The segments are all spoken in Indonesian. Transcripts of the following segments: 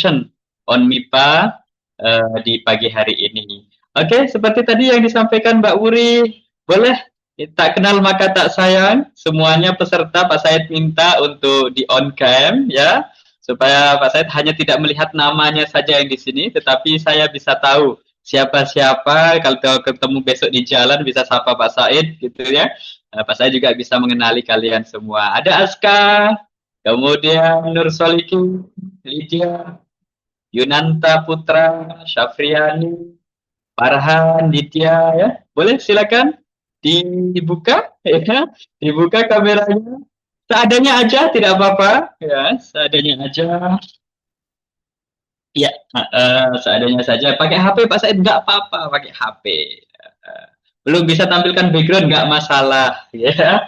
session on MIPA di pagi hari ini. Oke, seperti tadi yang disampaikan Mbak Wuri, boleh tak kenal maka tak sayang. Semuanya peserta Pak Said minta untuk di on cam ya, supaya Pak Said hanya tidak melihat namanya saja yang di sini, tetapi saya bisa tahu siapa-siapa. Kalau ketemu besok di jalan bisa sapa Pak Said gitu ya. Pak Said juga bisa mengenali kalian semua. Ada Aska, kemudian Nur Solikin, Lydia, Yunanta Putra, Syafriani, Farhan, Ditya ya. Boleh silakan dibuka ya, dibuka kameranya. Seadanya aja tidak apa-apa ya, seadanya aja. Ya, seadanya saja. Pakai HP Pak Said nggak apa-apa, pakai HP. Belum bisa tampilkan background nggak masalah ya.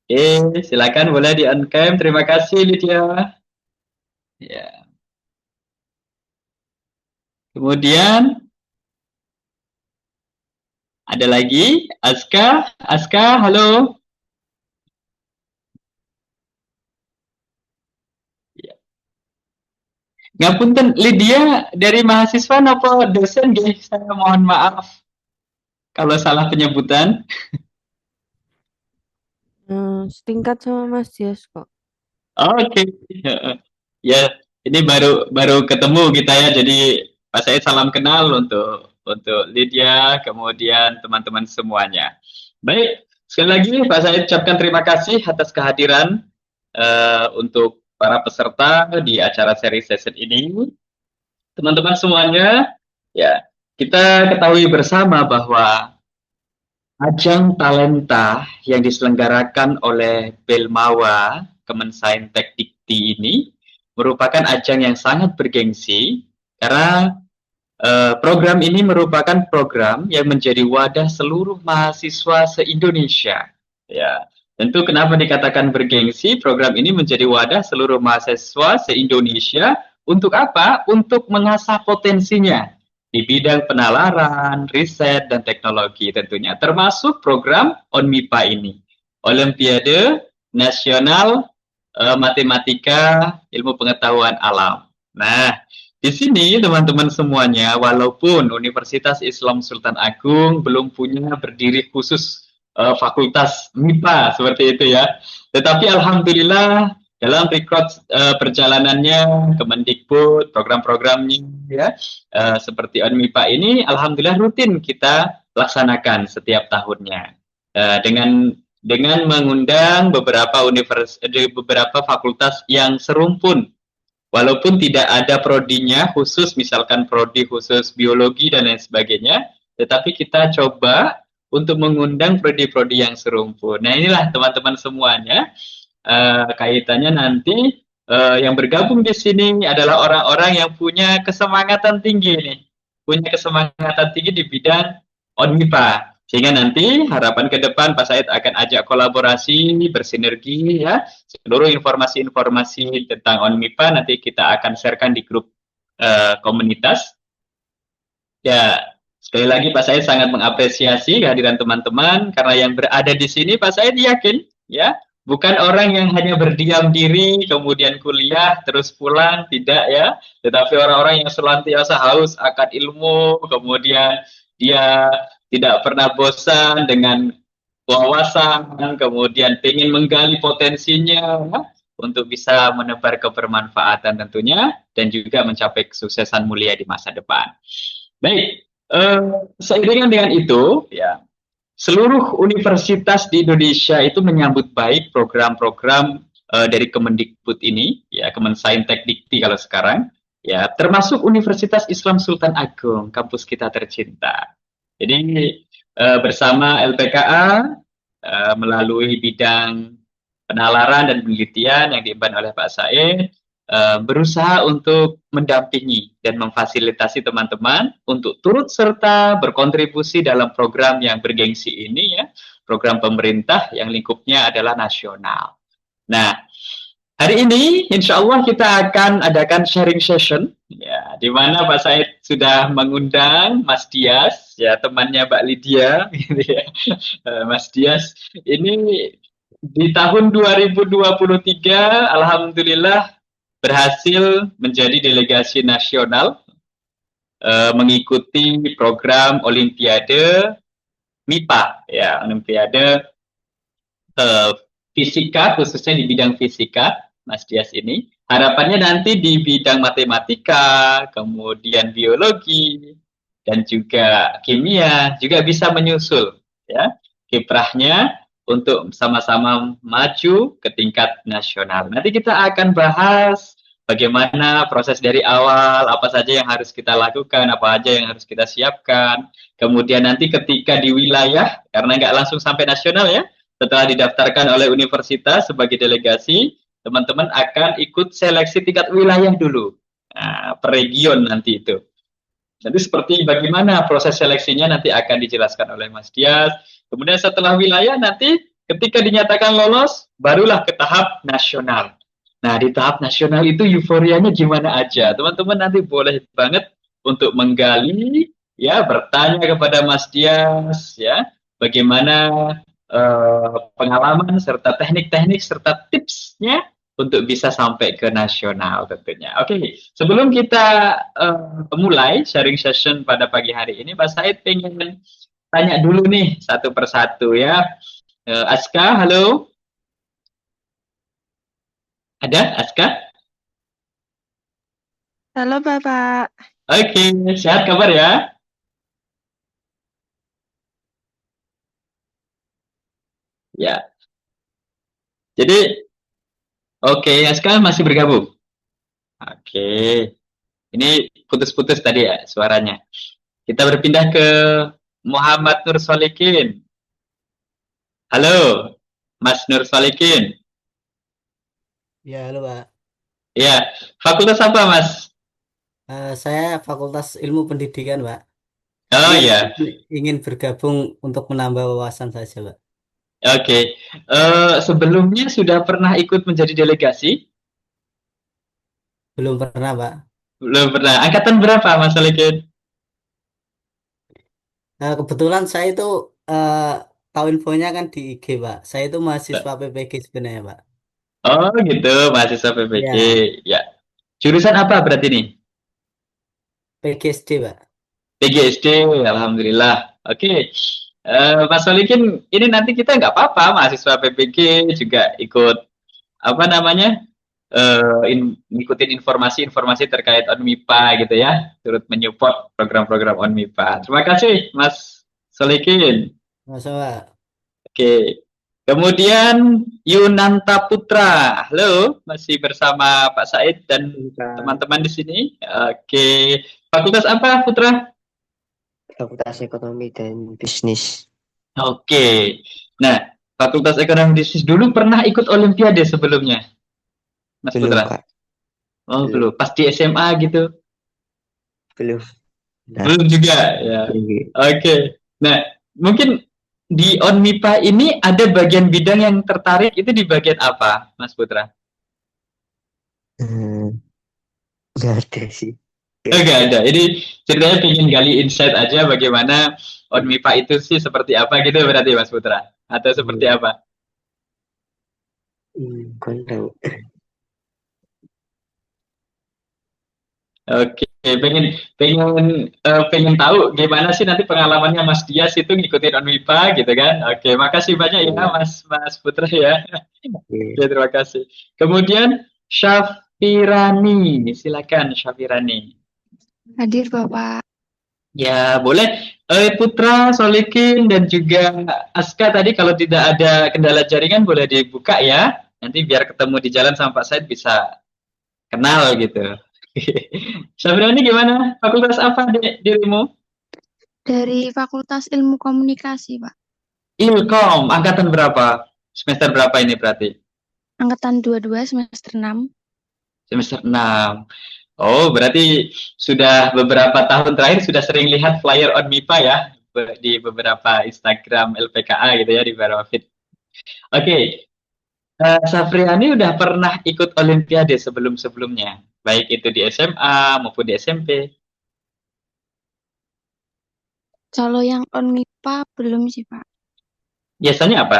Oke, silakan boleh di on cam. Terima kasih Lydia. Ya. Kemudian ada lagi Aska, Aska, halo. Ya. Ngapunten Lydia dari mahasiswa nopo dosen nggih? Saya mohon maaf kalau salah penyebutan. Setingkat sama Mas Dias kok. Oke. Ya, ini baru baru ketemu kita ya. Jadi Pak Said salam kenal untuk Lydia, kemudian teman-teman semuanya. Baik, sekali lagi Pak Said ucapkan terima kasih atas kehadiran untuk para peserta di acara seri session ini. Teman-teman semuanya, ya, kita ketahui bersama bahwa ajang talenta yang diselenggarakan oleh Belmawa Kemensaintek Dikti ini merupakan ajang yang sangat bergengsi karena program ini merupakan program yang menjadi wadah seluruh mahasiswa se-Indonesia. Ya, tentu kenapa dikatakan bergengsi? Program ini menjadi wadah seluruh mahasiswa se-Indonesia untuk apa? Untuk mengasah potensinya di bidang penalaran, riset, dan teknologi tentunya, termasuk program ONMIPA ini, Olimpiade Nasional Matematika Ilmu Pengetahuan Alam. Nah, di sini teman-teman semuanya, walaupun Universitas Islam Sultan Agung belum punya berdiri khusus fakultas MIPA seperti itu ya, tetapi alhamdulillah dalam record perjalanannya Kemendikbud, program-programnya ya, seperti ONMIPA ini, alhamdulillah rutin kita laksanakan setiap tahunnya dengan mengundang beberapa fakultas yang serumpun. Walaupun tidak ada prodinya khusus, misalkan prodi khusus biologi dan lain sebagainya, tetapi kita coba untuk mengundang prodi-prodi yang serumpun. Nah inilah teman-teman semuanya, kaitannya nanti yang bergabung di sini adalah orang-orang yang punya kesemangatan tinggi nih, punya kesemangatan tinggi di bidang ONMIPA. Sehingga nanti harapan ke depan Pak Said akan ajak kolaborasi, bersinergi ya. Seluruh informasi-informasi tentang ONMIPA nanti kita akan sharekan di grup komunitas. Ya, sekali lagi Pak Said sangat mengapresiasi kehadiran teman-teman karena yang berada di sini Pak Said yakin ya, bukan orang yang hanya berdiam diri kemudian kuliah terus pulang, tidak ya, tetapi orang-orang yang senantiasa haus akan ilmu, kemudian dia tidak pernah bosan dengan wawasan, kemudian ingin menggali potensinya ya, untuk bisa menebar kebermanfaatan tentunya dan juga mencapai kesuksesan mulia di masa depan. Baik, seiringan dengan itu, ya, seluruh universitas di Indonesia itu menyambut baik program-program dari Kemendikbud ini, ya, Kemensaintek Dikti kalau sekarang, ya, termasuk Universitas Islam Sultan Agung, kampus kita tercinta. Jadi bersama LPKA melalui bidang penalaran dan penelitian yang diemban oleh Pak Said, berusaha untuk mendampingi dan memfasilitasi teman-teman untuk turut serta berkontribusi dalam program yang bergengsi ini ya, program pemerintah yang lingkupnya adalah nasional. Nah, hari ini insya Allah kita akan adakan sharing session ya, di mana Pak Said sudah mengundang Mas Dias ya, temannya Mbak Lydia gitu ya. Mas Dias ini di tahun 2023 alhamdulillah berhasil menjadi delegasi nasional mengikuti program Olimpiade MIPA ya, Olimpiade eh, fisika, khususnya di bidang fisika, Mas Dias ini. Harapannya nanti di bidang matematika, kemudian biologi, dan juga kimia juga bisa menyusul ya kiprahnya untuk sama-sama maju ke tingkat nasional. Nanti kita akan bahas bagaimana proses dari awal, apa saja yang harus kita lakukan, apa saja yang harus kita siapkan. Kemudian nanti ketika di wilayah, karena nggak langsung sampai nasional ya, setelah didaftarkan oleh universitas sebagai delegasi, teman-teman akan ikut seleksi tingkat wilayah dulu. Nah, per region nanti itu. Nanti seperti bagaimana proses seleksinya nanti akan dijelaskan oleh Mas Dias. Kemudian setelah wilayah nanti ketika dinyatakan lolos, barulah ke tahap nasional. Nah, di tahap nasional itu euforianya gimana aja? Teman-teman nanti boleh banget untuk menggali, ya, bertanya kepada Mas Dias, ya, bagaimana pengalaman serta teknik-teknik serta tipsnya untuk bisa sampai ke nasional tentunya. Oke, sebelum kita mulai sharing session pada pagi hari ini, Pak Said pengen tanya dulu nih satu persatu ya. Aska, halo, ada Aska? Halo Bapak. Oke, sehat kabar ya? Ya, jadi oke, Aska masih bergabung. Oke, ini putus-putus tadi ya suaranya. Kita berpindah ke Muhammad Nur Solikin. Halo, Mas Nur Solikin. Ya, halo Pak. Ya, fakultas apa, Mas? Saya Fakultas Ilmu Pendidikan, Pak. Oh Ini ya, ingin bergabung untuk menambah wawasan saja, Pak. oke. Sebelumnya sudah pernah ikut menjadi delegasi? Belum pernah, Pak. Belum pernah. Angkatan berapa, Mas Solikin? Kebetulan saya itu eh, tahu infonya kan di IG, Pak. Saya itu mahasiswa PPG sebenarnya, Pak. Oh gitu, mahasiswa PPG. Ya, Ya. Jurusan apa berarti nih? PGSD, Pak. PGSD, Alhamdulillah. Oke. Mas Solikin, ini nanti kita nggak apa-apa, mahasiswa PPG juga ikut apa namanya? Ngikutin informasi-informasi terkait ONMIPA gitu ya, turut menyupport program-program ONMIPA. Terima kasih, Mas Solikin. Masa, Pak. Oke. Kemudian Yunanta Putra. Halo, masih bersama Pak Said dan Bukan teman-teman di sini. Oke. Fakultas apa, Putra? Fakultas Ekonomi dan Bisnis. Oke. Nah, Fakultas Ekonomi Bisnis dulu pernah ikut Olimpiade sebelumnya, Mas Belum, Putra? Kak. Oh, Belum. belum. Pas di SMA gitu. Belum. Nah, Belum juga ya. tinggi. Oke. Nah, mungkin di ONMIPA ini ada bagian bidang yang tertarik itu di bagian apa, Mas Putra? Hmm, nggak ada sih. Enggak ada. Ini ceritanya pengen gali insight aja bagaimana ONMIPA itu sih seperti apa gitu berarti Mas Putra? Atau seperti Hmm, apa? kurang tahu. Oke, pengen tahu gimana sih nanti pengalamannya Mas Dias itu ngikutin ONMIPA gitu kan? Oke, makasih banyak ya Iya, Mas Putra ya. iya. Oke, terima kasih. Kemudian Syafirani, silakan Syafirani. Hadir Bapak. Ya, boleh. Putra, Solikin, dan juga Aska tadi kalau tidak ada kendala jaringan boleh dibuka ya. Nanti biar ketemu di jalan sama Pak Said bisa kenal gitu. Sabrina ini gimana? Fakultas apa dirimu? Dari Fakultas Ilmu Komunikasi, Pak. Ilkom, angkatan berapa? Semester berapa ini berarti? Angkatan 22 semester 6. Semester 6. Oh, berarti sudah beberapa tahun terakhir sudah sering lihat flyer on MIPA ya di beberapa Instagram LPKA gitu ya di beberapa feed. Oke, Safriani udah pernah ikut Olimpiade sebelum-sebelumnya, baik itu di SMA maupun di SMP. Kalau yang ONMIPA belum sih, Pak. Biasanya apa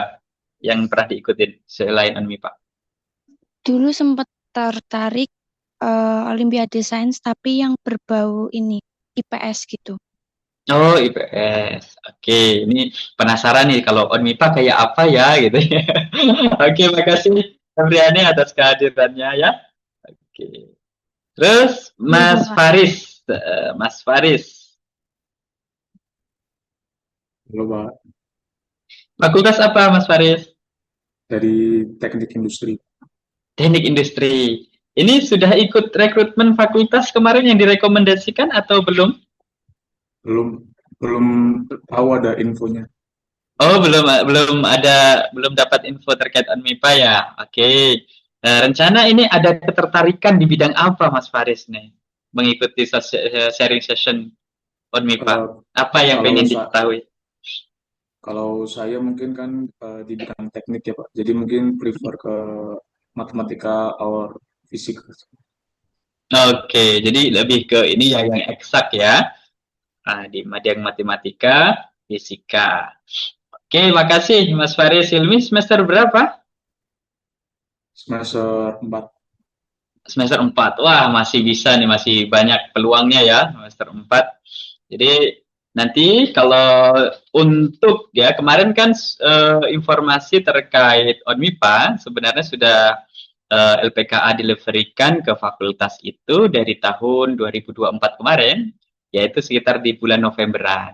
yang pernah diikutin selain on MIPA? Dulu sempat tertarik Olimpiade Sains tapi yang berbau ini IPS gitu. Oh, IPS. Oke, ini penasaran nih kalau Onmipa kayak apa ya gitu ya. Oke, makasih Febriani atas kehadirannya ya. Oke. Terus Iya, Mas Kak. Faris, Mas Faris, Halo Pak, fakultas apa Mas Faris? dari Teknik Industri. Teknik Industri. Ini sudah ikut rekrutmen fakultas kemarin yang direkomendasikan atau belum? Belum belum tahu ada infonya. Oh, belum dapat info terkait Onmipa ya. Oke. Nah, rencana ini ada ketertarikan di bidang apa Mas Faris nih? Mengikuti sharing session Onmipa. Eh, Apa yang kalau pengen sa- diketahui? kalau saya mungkin kan di bidang teknik ya Pak, jadi mungkin prefer ke matematika or fisik. Oke, jadi lebih ke ini ya yang eksak ya. Di bidang matematika, fisika. Oke, makasih Mas Faris Hilmi. Semester berapa? Semester 4. Semester 4. Wah, masih bisa nih, masih banyak peluangnya ya, semester 4. Jadi nanti kalau untuk ya kemarin kan informasi terkait Onmipa sebenarnya sudah LPKA deliverykan ke fakultas itu dari tahun 2024 kemarin, yaitu sekitar di bulan Novemberan.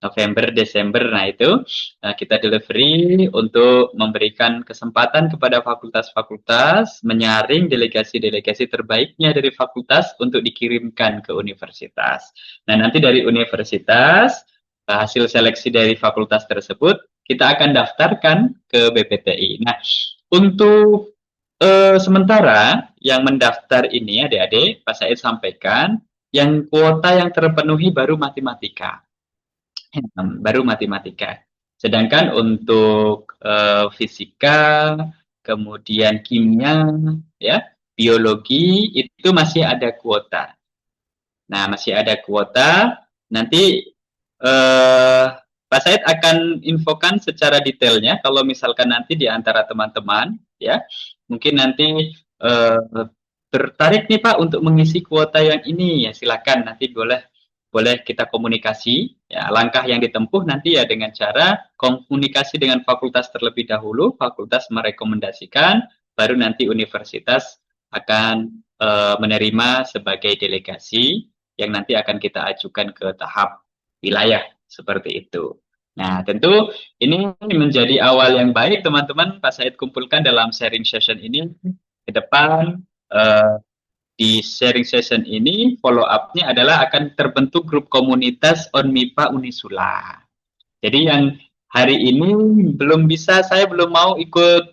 November, Desember. Nah, itu kita delivery untuk memberikan kesempatan kepada fakultas-fakultas menyaring delegasi-delegasi terbaiknya dari fakultas untuk dikirimkan ke universitas. Nah, nanti dari universitas, hasil seleksi dari fakultas tersebut, kita akan daftarkan ke BPTI. Nah, untuk sementara yang mendaftar ini adik-adik, Pak Said sampaikan, yang kuota yang terpenuhi baru matematika. Baru matematika. Sedangkan untuk fisika, kemudian kimia, ya, biologi itu masih ada kuota. Nah, masih ada kuota. Nanti Pak Said akan infokan secara detailnya kalau misalkan nanti di antara teman-teman, ya, mungkin nanti tertarik nih Pak untuk mengisi kuota yang ini, ya silakan nanti boleh kita komunikasi. Ya, langkah yang ditempuh nanti ya dengan cara komunikasi dengan fakultas terlebih dahulu, fakultas merekomendasikan, baru nanti universitas akan menerima sebagai delegasi yang nanti akan kita ajukan ke tahap wilayah seperti itu. Nah, tentu ini menjadi awal yang baik teman-teman Pak Said kumpulkan dalam sharing session ini ke depan. eh, di sharing session ini follow up-nya adalah akan terbentuk grup komunitas Onmipa Unisula. Jadi yang hari ini saya belum mau ikut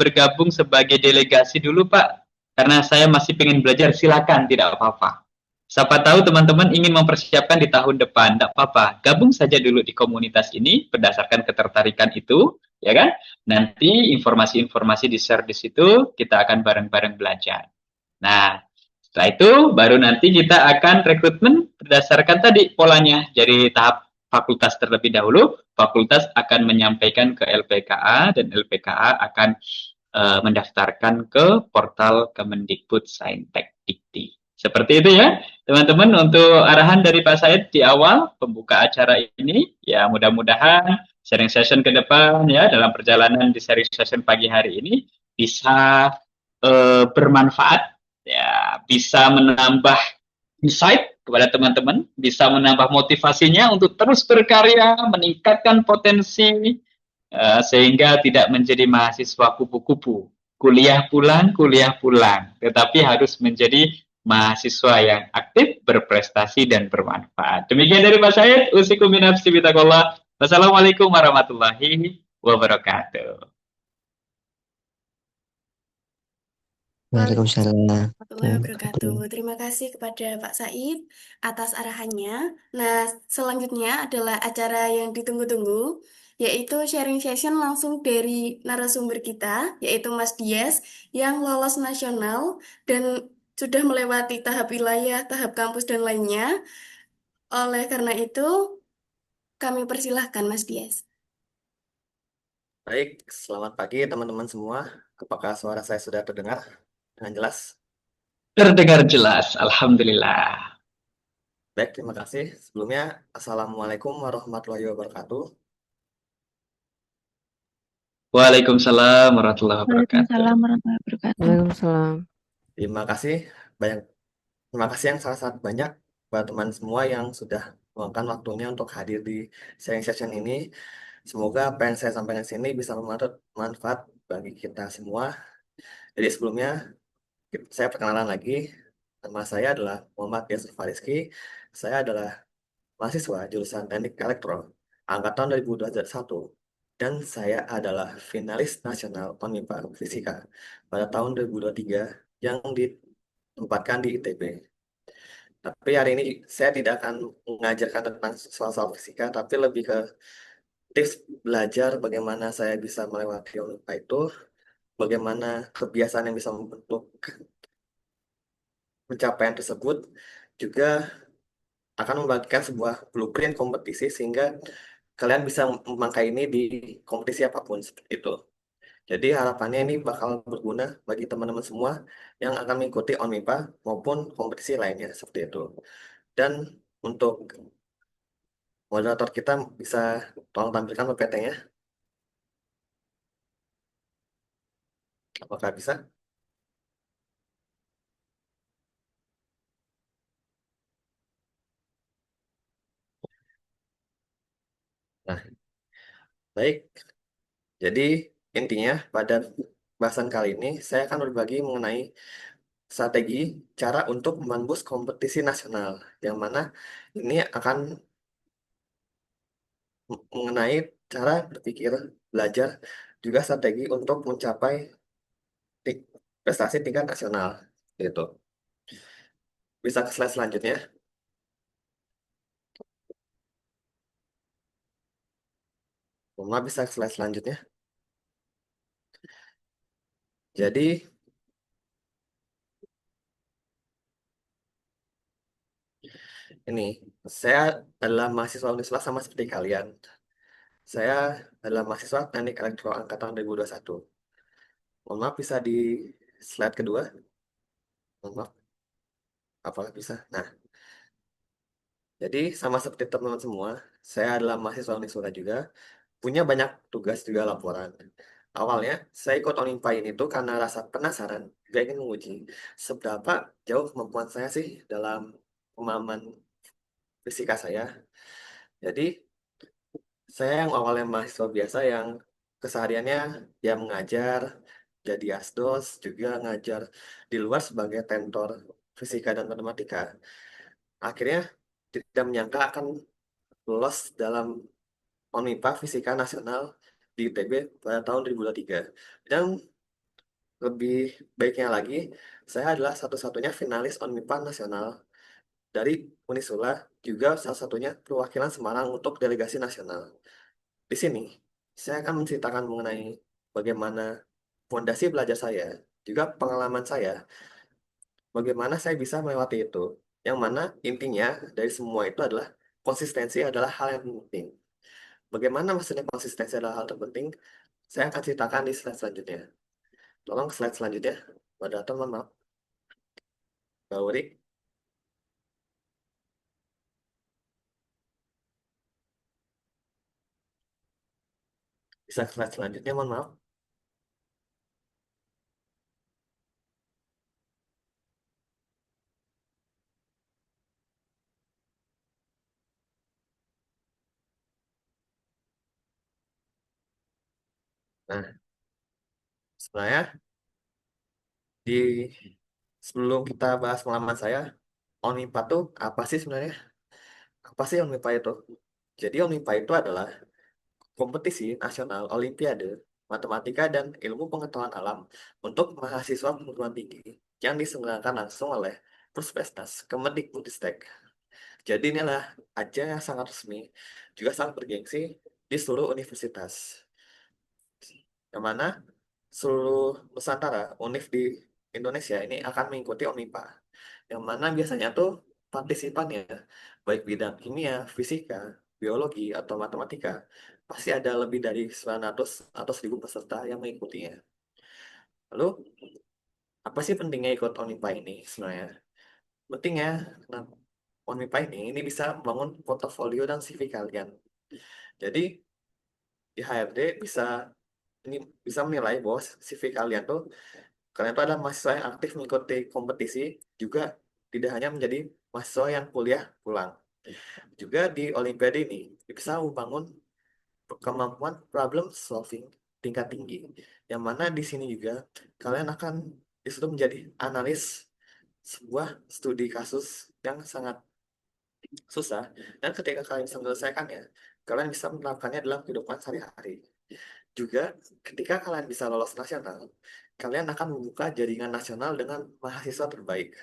bergabung sebagai delegasi dulu Pak, karena saya masih ingin belajar. Silakan, tidak apa-apa. Siapa tahu teman-teman ingin mempersiapkan di tahun depan, tidak apa-apa. Gabung saja dulu di komunitas ini berdasarkan ketertarikan itu, ya kan? Nanti informasi-informasi di share di situ, kita akan bareng-bareng belajar. Nah, setelah itu baru nanti kita akan rekrutmen berdasarkan tadi polanya. Jadi tahap fakultas terlebih dahulu, fakultas akan menyampaikan ke LPKA dan LPKA akan mendaftarkan ke portal Kemendikbud Saintek Dikti. Seperti itu ya, teman-teman, untuk arahan dari Pak Said di awal pembuka acara ini. Ya, mudah-mudahan sharing session ke depan ya dalam perjalanan di sharing session pagi hari ini bisa bermanfaat, ya, bisa menambah insight kepada teman-teman, bisa menambah motivasinya untuk terus berkarya, meningkatkan potensi, sehingga tidak menjadi mahasiswa kupu-kupu. Kuliah pulang, tetapi harus menjadi mahasiswa yang aktif, berprestasi, dan bermanfaat. Demikian dari Pak Syed, usikum minafsi bitakallah. Wassalamualaikum warahmatullahi wabarakatuh. Waalaikumsalam Warahmatullahi wabarakatuh. wabarakatuh. Terima kasih kepada Pak Said atas arahannya. Nah, selanjutnya adalah acara yang ditunggu-tunggu, yaitu sharing session langsung dari narasumber kita, yaitu Mas Dias, yang lolos nasional dan sudah melewati tahap wilayah, tahap kampus, dan lainnya. Oleh karena itu, kami persilahkan Mas Dias. Baik, selamat pagi teman-teman semua. Apakah suara saya sudah terdengar dengan jelas? Terdengar jelas, alhamdulillah. Baik, terima kasih. Sebelumnya, Assalamualaikum warahmatullahi wabarakatuh. Waalaikumsalam warahmatullahi wabarakatuh. Waalaikumsalam warahmatullahi wabarakatuh. Waalaikumsalam. Terima kasih banyak. Terima kasih yang sangat-sangat banyak buat teman semua yang sudah meluangkan waktunya untuk hadir di sharing session ini. Semoga apa yang saya sampaikan di sini bisa bermanfaat bagi kita semua. Jadi sebelumnya, saya perkenalan lagi. Nama saya adalah Muhammad Yasir Fariski. Saya adalah mahasiswa jurusan Teknik Elektro angkatan 2021 dan saya adalah finalis nasional Unmipa Fisika pada tahun 2023 yang ditempatkan di ITB. Tapi hari ini saya tidak akan mengajarkan tentang soal-soal fisika, tapi lebih ke tips belajar bagaimana saya bisa melewati Unmipa itu, bagaimana kebiasaan yang bisa membentuk pencapaian tersebut, juga akan membagikan sebuah blueprint kompetisi sehingga kalian bisa memakai ini di kompetisi apapun seperti itu. Jadi harapannya ini bakal berguna bagi teman-teman semua yang akan mengikuti Onmipa maupun kompetisi lainnya seperti itu. Dan untuk moderator kita bisa tolong tampilkan PPT-nya. Apakah bisa? Nah, baik. Jadi intinya pada bahasan kali ini saya akan berbagi mengenai strategi cara untuk menembus kompetisi nasional yang mana ini akan mengenai cara berpikir, belajar, juga strategi untuk mencapai prestasi tingkat nasional. Gitu. Bisa ke slide selanjutnya. Mama bisa ke slide selanjutnya. Jadi, ini, saya adalah mahasiswa Unisba sama seperti kalian. Saya adalah mahasiswa Teknik Elektro Angkatan 2021. Mohon maaf, bisa di slide kedua. Mohon maaf. Apakah bisa? Nah, jadi sama seperti teman-teman semua, saya adalah mahasiswa Unisba juga, punya banyak tugas juga laporan. Awalnya, saya ikut Onimpa ini tuh karena rasa penasaran, juga ingin menguji seberapa jauh kemampuan saya sih dalam pemahaman fisika saya. Jadi, saya yang awalnya mahasiswa biasa yang kesehariannya ya mengajar, jadi asdos, juga ngajar di luar sebagai tentor fisika dan matematika. Akhirnya tidak menyangka akan lolos dalam Onmipa Fisika Nasional di ITB pada tahun 2023. Dan lebih baiknya lagi, saya adalah satu-satunya finalis Onmipa Nasional dari Unisula, juga salah satunya perwakilan Semarang untuk delegasi nasional. Di sini, saya akan menceritakan mengenai bagaimana fondasi belajar saya, juga pengalaman saya, bagaimana saya bisa melewati itu. Yang mana intinya dari semua itu adalah konsistensi adalah hal yang penting. Bagaimana maksudnya konsistensi adalah hal terpenting? Saya akan ceritakan di slide selanjutnya. Tolong slide selanjutnya. Moderator, mohon maaf. Mbak Uri. Bisa slide selanjutnya, mohon maaf. Nah, sebenarnya di sebelum kita bahas pengalaman saya, Onmipa itu apa sih sebenarnya? Apa sih Onmipa itu? Jadi Onmipa itu adalah kompetisi nasional Olimpiade Matematika dan Ilmu Pengetahuan Alam untuk mahasiswa perguruan tinggi yang diselenggarakan langsung oleh Puspesnas Kemendikbudristek. Jadi ini adalah ajang yang sangat resmi, juga sangat bergengsi di seluruh universitas. Yang mana seluruh Nusantara, univ di Indonesia ini akan mengikuti Onmipa. Yang mana biasanya tuh partisipannya, baik bidang kimia, fisika, biologi, atau matematika, pasti ada lebih dari 900 atau 1000 peserta yang mengikutinya. Lalu, Apa sih pentingnya ikut Onipa ini sebenarnya? Pentingnya, nah, Onipa ini bisa membangun portofolio dan CV kalian. Jadi di HRD bisa menilai bahwa CV kalian tuh adalah mahasiswa yang aktif mengikuti kompetisi, juga tidak hanya menjadi mahasiswa yang kuliah pulang. Juga di Olimpiade ini bisa membangun kemampuan problem solving tingkat tinggi, yang mana di sini juga kalian akan disuruh menjadi analis sebuah studi kasus yang sangat susah, dan ketika kalian bisa menyelesaikannya, kalian bisa menerapkannya dalam kehidupan sehari-hari. Juga ketika kalian bisa lolos nasional, kalian akan membuka jaringan nasional dengan mahasiswa terbaik.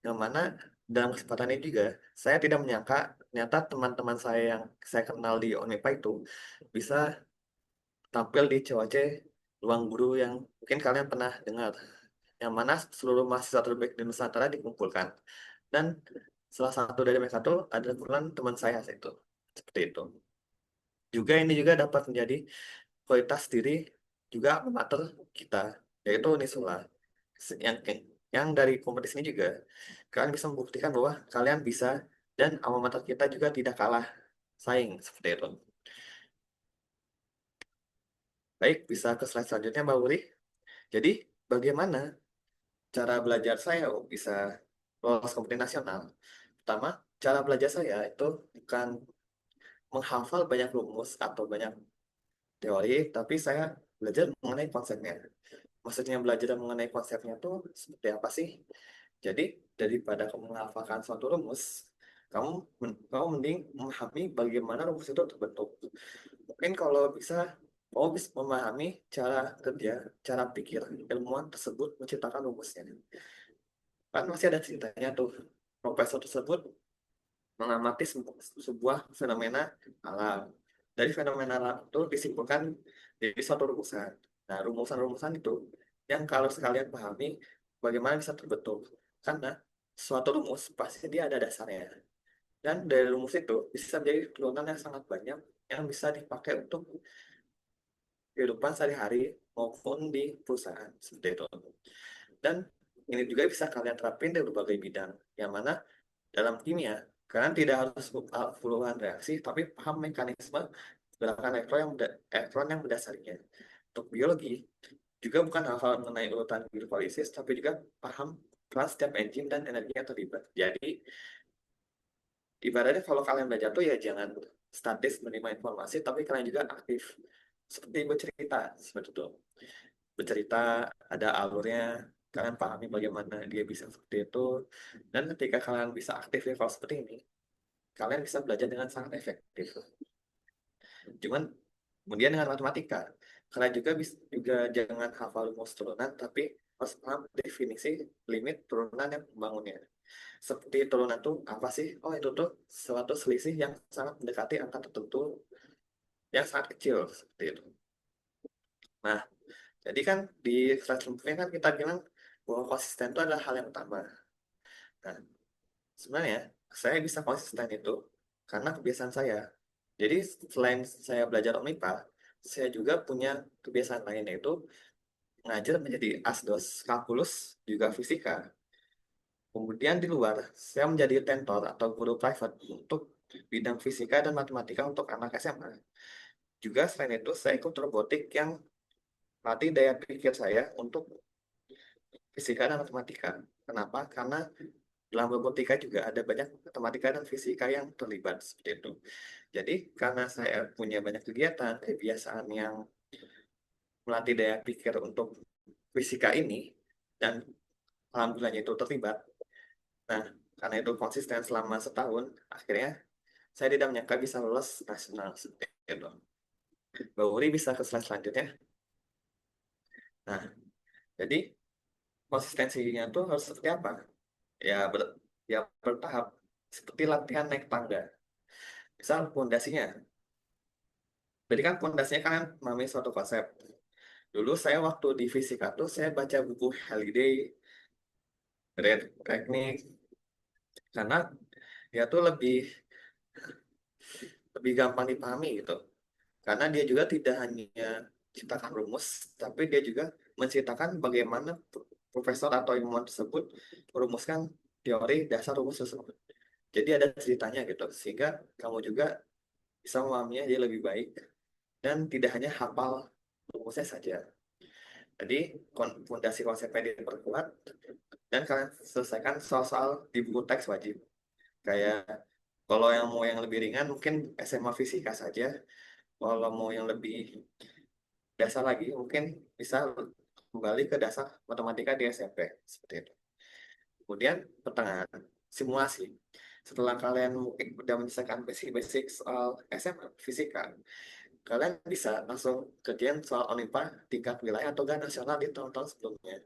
Yang mana dalam kesempatan ini juga, saya tidak menyangka ternyata teman-teman saya yang saya kenal di Unipa itu bisa tampil di COC Ruang Guru yang mungkin kalian pernah dengar. Yang mana seluruh mahasiswa terbaik di Nusantara dikumpulkan. Dan salah satu dari mereka itu adalah kebetulan teman saya itu. Seperti itu. Juga ini juga dapat menjadi kualitas diri juga amatir kita, yaitu Unisula. Yang yang dari kompetisi ini juga kalian bisa membuktikan bahwa kalian bisa, dan alma mater kita juga tidak kalah saing seperti itu. Baik, bisa ke slide selanjutnya Mbak Uri. Jadi bagaimana cara belajar saya bisa lolos kompetisi nasional? Pertama, cara belajar saya itu bukan menghafal banyak rumus atau banyak teori, tapi saya belajar mengenai konsepnya. Maksudnya belajar mengenai konsepnya tuh seperti apa sih? Jadi daripada kamu menghafalkan suatu rumus, kamu mending memahami bagaimana rumus itu terbentuk. Mungkin kalau bisa, kamu bisa memahami cara kerja, cara pikir ilmuwan tersebut menciptakan rumusnya. Kan masih ada ceritanya tuh, profesor tersebut mengamati sebuah fenomena alam. Dari fenomena alam itu disimpulkan dari suatu rumusan. Nah, rumusan-rumusan itu yang kalau sekalian pahami bagaimana bisa terbentuk. Karena suatu rumus pasti dia ada dasarnya. Dan dari rumus itu bisa menjadi turunan yang sangat banyak yang bisa dipakai untuk kehidupan sehari-hari maupun di perusahaan. Seperti itu. Dan ini juga bisa kalian terapin di berbagai bidang. Yang mana dalam kimia, kalian tidak harus puluhan reaksi, tapi paham mekanisme gerakan elektron yang mendasarinya. Untuk biologi, juga bukan hafal mengenai urutan glikolisis, tapi juga paham peran setiap enzim dan energi yang terlibat. Jadi, ibaratnya kalau kalian belajar tuh ya jangan statis menerima informasi, tapi kalian juga aktif. Seperti bercerita, seperti itu. Bercerita, ada alurnya, kalian pahami bagaimana dia bisa seperti itu. Dan ketika kalian bisa aktif level seperti ini, kalian bisa belajar dengan sangat efektif. Cuman kemudian dengan matematika, kalian juga juga jangan hafal rumus turunan, tapi harus paham definisi limit turunan yang membangunnya. Seperti turunan itu apa sih? Oh, itu tuh suatu selisih yang sangat mendekati angka tertentu yang sangat kecil seperti itu. Nah, jadi kan di slide sebelumnya kan kita bilang bahwa konsisten itu adalah hal yang utama. Nah, sebenarnya saya bisa konsisten itu karena kebiasaan saya. Jadi selain saya belajar MIPA, saya juga punya kebiasaan lain, yaitu mengajar menjadi asdos, kalkulus, juga fisika. Kemudian di luar, saya menjadi tentor atau guru private untuk bidang fisika dan matematika untuk anak SMA. Juga selain itu, saya ikut robotik yang melatih daya pikir saya untuk fisika dan matematika. Kenapa? Karena dalam robotika juga ada banyak matematika dan fisika yang terlibat seperti itu. Jadi karena saya punya banyak kegiatan, kebiasaan yang melatih daya pikir untuk fisika ini, dan alhamdulillahnya itu terlibat. Nah, karena itu konsisten selama setahun, akhirnya saya tidak menyangka bisa lolos nasional seperti itu. Mbak Uri bisa ke slide selanjutnya. Nah, jadi konsistensinya tuh harus seperti apa? Ya, ya bertahap, seperti latihan naik tangga. Misal pondasinya. Jadi kan pondasinya kan memahami suatu konsep. Dulu saya waktu di fisika tuh saya baca buku Halliday, Red Technique, karena dia tuh lebih gampang dipahami gitu. Karena dia juga tidak hanya ciptakan rumus, tapi dia juga menceritakan bagaimana profesor atau ilmuwan tersebut merumuskan teori dasar rumus tersebut. Jadi ada ceritanya gitu, sehingga kamu juga bisa memahaminya jadi lebih baik dan tidak hanya hafal rumusnya saja. Jadi fondasi konsepnya diperkuat dan kalian selesaikan soal-soal di buku teks wajib. Kayak kalau yang mau yang lebih ringan mungkin SMA fisika saja. Kalau mau yang lebih dasar lagi mungkin bisa kembali ke dasar matematika di SMP seperti itu. Kemudian pertengahan simulasi. Setelah kalian mungkin udah menyelesaikan basic-basic soal SMA fisika, kalian bisa langsung kerjain soal ONIPA tingkat wilayah atau nasional di tahun-tahun sebelumnya.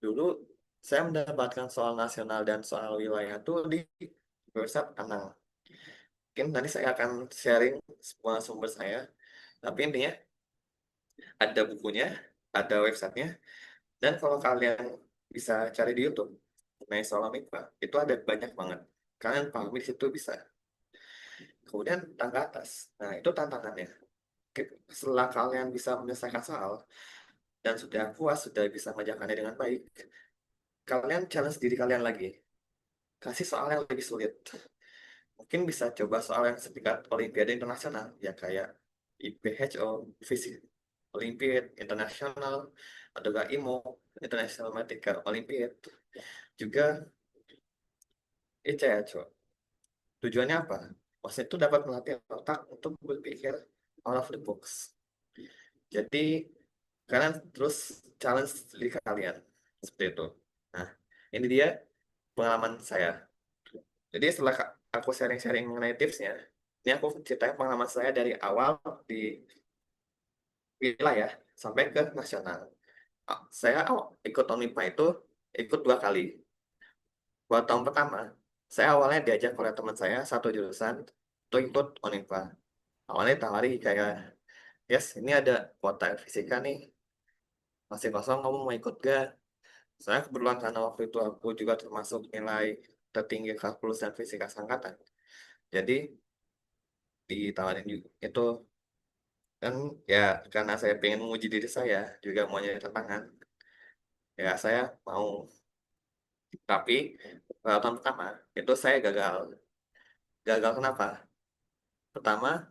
Dulu saya mendapatkan soal nasional dan soal wilayah itu di website Anang. Mungkin nanti saya akan sharing semua sumber saya, tapi intinya ada bukunya, ada websitenya, dan kalau kalian bisa cari di YouTube mengenai soal MIPA, itu ada banyak banget. Kalian pahami di situ bisa. Kemudian tangga atas. Nah, itu tantangannya. Setelah kalian bisa menyelesaikan soal dan sudah puas, sudah bisa mengerjakannya dengan baik, kalian challenge diri kalian lagi. Kasih soal yang lebih sulit. Mungkin bisa coba soal yang setingkat Olimpiade internasional, ya kayak IPHO, Fisik Olympiad Internasional, atau IMO, International Mathematical Olympiad. Juga ICHO. Tujuannya apa? Maksudnya itu dapat melatih otak untuk berpikir out of the box. Jadi, kalian terus challenge diri kalian. Seperti itu. Nah, ini dia pengalaman saya. Jadi setelah aku sharing-sharing mengenai tipsnya, ini aku ceritain pengalaman saya dari awal di wilayah sampai ke nasional. Saya ikut ONIPA itu ikut 2 kali. Buat tahun pertama, saya awalnya diajak oleh teman saya satu jurusan untuk ikut ONIPA. Awalnya tawari kayak, yes ini ada kuota fisika nih, masih kosong, kamu mau ikut gak? Saya kebetulan karena waktu itu aku juga termasuk nilai tertinggi kalkulus dan fisika angkatan. Jadi ditawarin juga itu kan ya karena saya pengen menguji diri saya juga mau nyari tantangan. Ya saya mau, tapi tahun pertama itu saya gagal. Gagal kenapa? Pertama,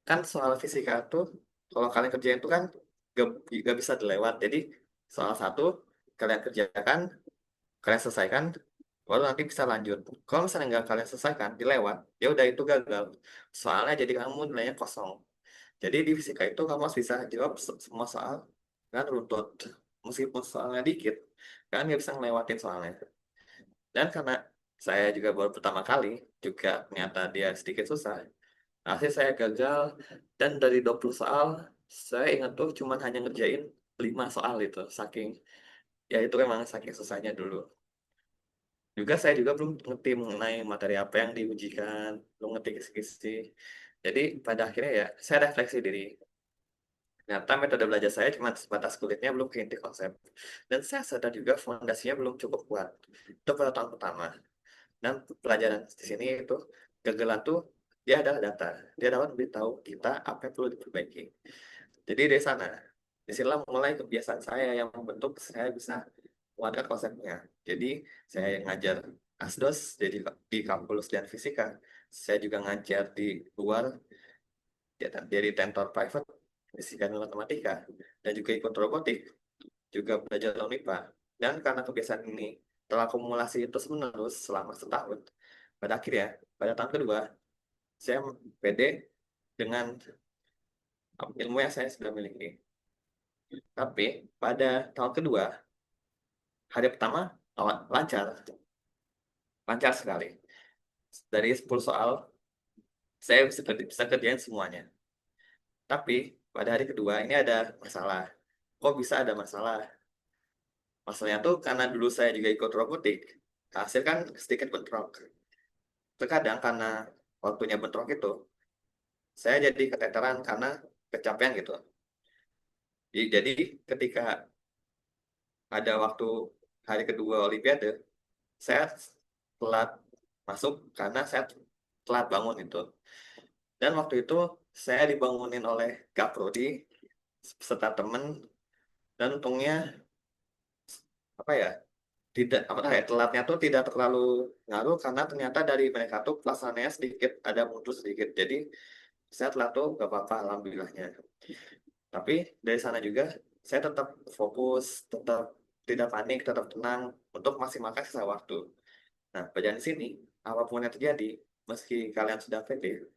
kan soal fisika tuh kalau kalian kerjain itu kan gak bisa dilewat. Jadi soal satu kalian kerjakan, kalian selesaikan, baru nanti bisa lanjut. Kalau misalnya nggak kalian selesaikan, dilewat, ya udah itu gagal. Soalnya jadi kamu nilainya kosong. Jadi di fisika itu kamu harus bisa jawab semua soal kan runtut. Meskipun soalnya dikit, kalian nggak bisa ngelewatin soalnya. Dan karena saya juga baru pertama kali, juga ternyata dia sedikit susah. Akhirnya saya gagal, dan dari 20 soal, saya ingat tuh cuman hanya ngerjain 5 soal itu. Saking, ya itu memang saking susahnya dulu. Juga saya juga belum ngerti mengenai materi apa yang diujikan, belum ngerti kisi-kisi. Jadi pada akhirnya ya, saya refleksi diri. Ternyata metode belajar saya cuma sebatas kulitnya, belum ke inti konsep. Dan saya sadar juga fondasinya belum cukup kuat. Itu pada tahun pertama. Dan pelajaran di sini itu kegagalan tuh dia adalah data. Dia dapat memberitahu kita apa yang perlu diperbaiki. Jadi dari sana, disinilah mulai kebiasaan saya yang membentuk saya bisa menguatkan konsepnya. Jadi saya ngajar asdos jadi di kalkulus dan fisika. Saya juga ngajar di luar dari tentor private fisika dan matematika dan juga ikut robotik, juga belajar MIPA. Dan karena kebiasaan ini telah akumulasi terus menerus selama setahun, pada akhirnya pada tahun kedua saya pede dengan ilmu yang saya sudah miliki. Tapi pada tahun kedua, hari pertama lancar, lancar sekali. Dari 10 soal, saya bisa kerjain semuanya. Tapi pada hari kedua ini ada masalah. Kok bisa ada masalah? Masalahnya tuh karena dulu saya juga ikut robotik, hasil kan sedikit bentrok. Terkadang karena waktunya bentrok itu, saya jadi keteteran karena kecapean gitu. Jadi ketika ada waktu hari kedua Olimpiade, saya telat masuk karena saya telat bangun itu. Dan waktu itu saya dibangunin oleh Kak Prodi beserta temen, dan untungnya apa ya, tidak apa ya, telatnya tuh tidak terlalu ngaruh karena ternyata dari mereka tuh pelaksanaannya sedikit ada mundur sedikit. Jadi saya telat tuh gak apa-apa alhamdulillahnya. Tapi dari sana juga saya tetap fokus, tetap tidak panik, tetap tenang untuk maksimalkan sisa waktu. Nah, pelajaran di sini, apapun yang terjadi, meski kalian sudah pede,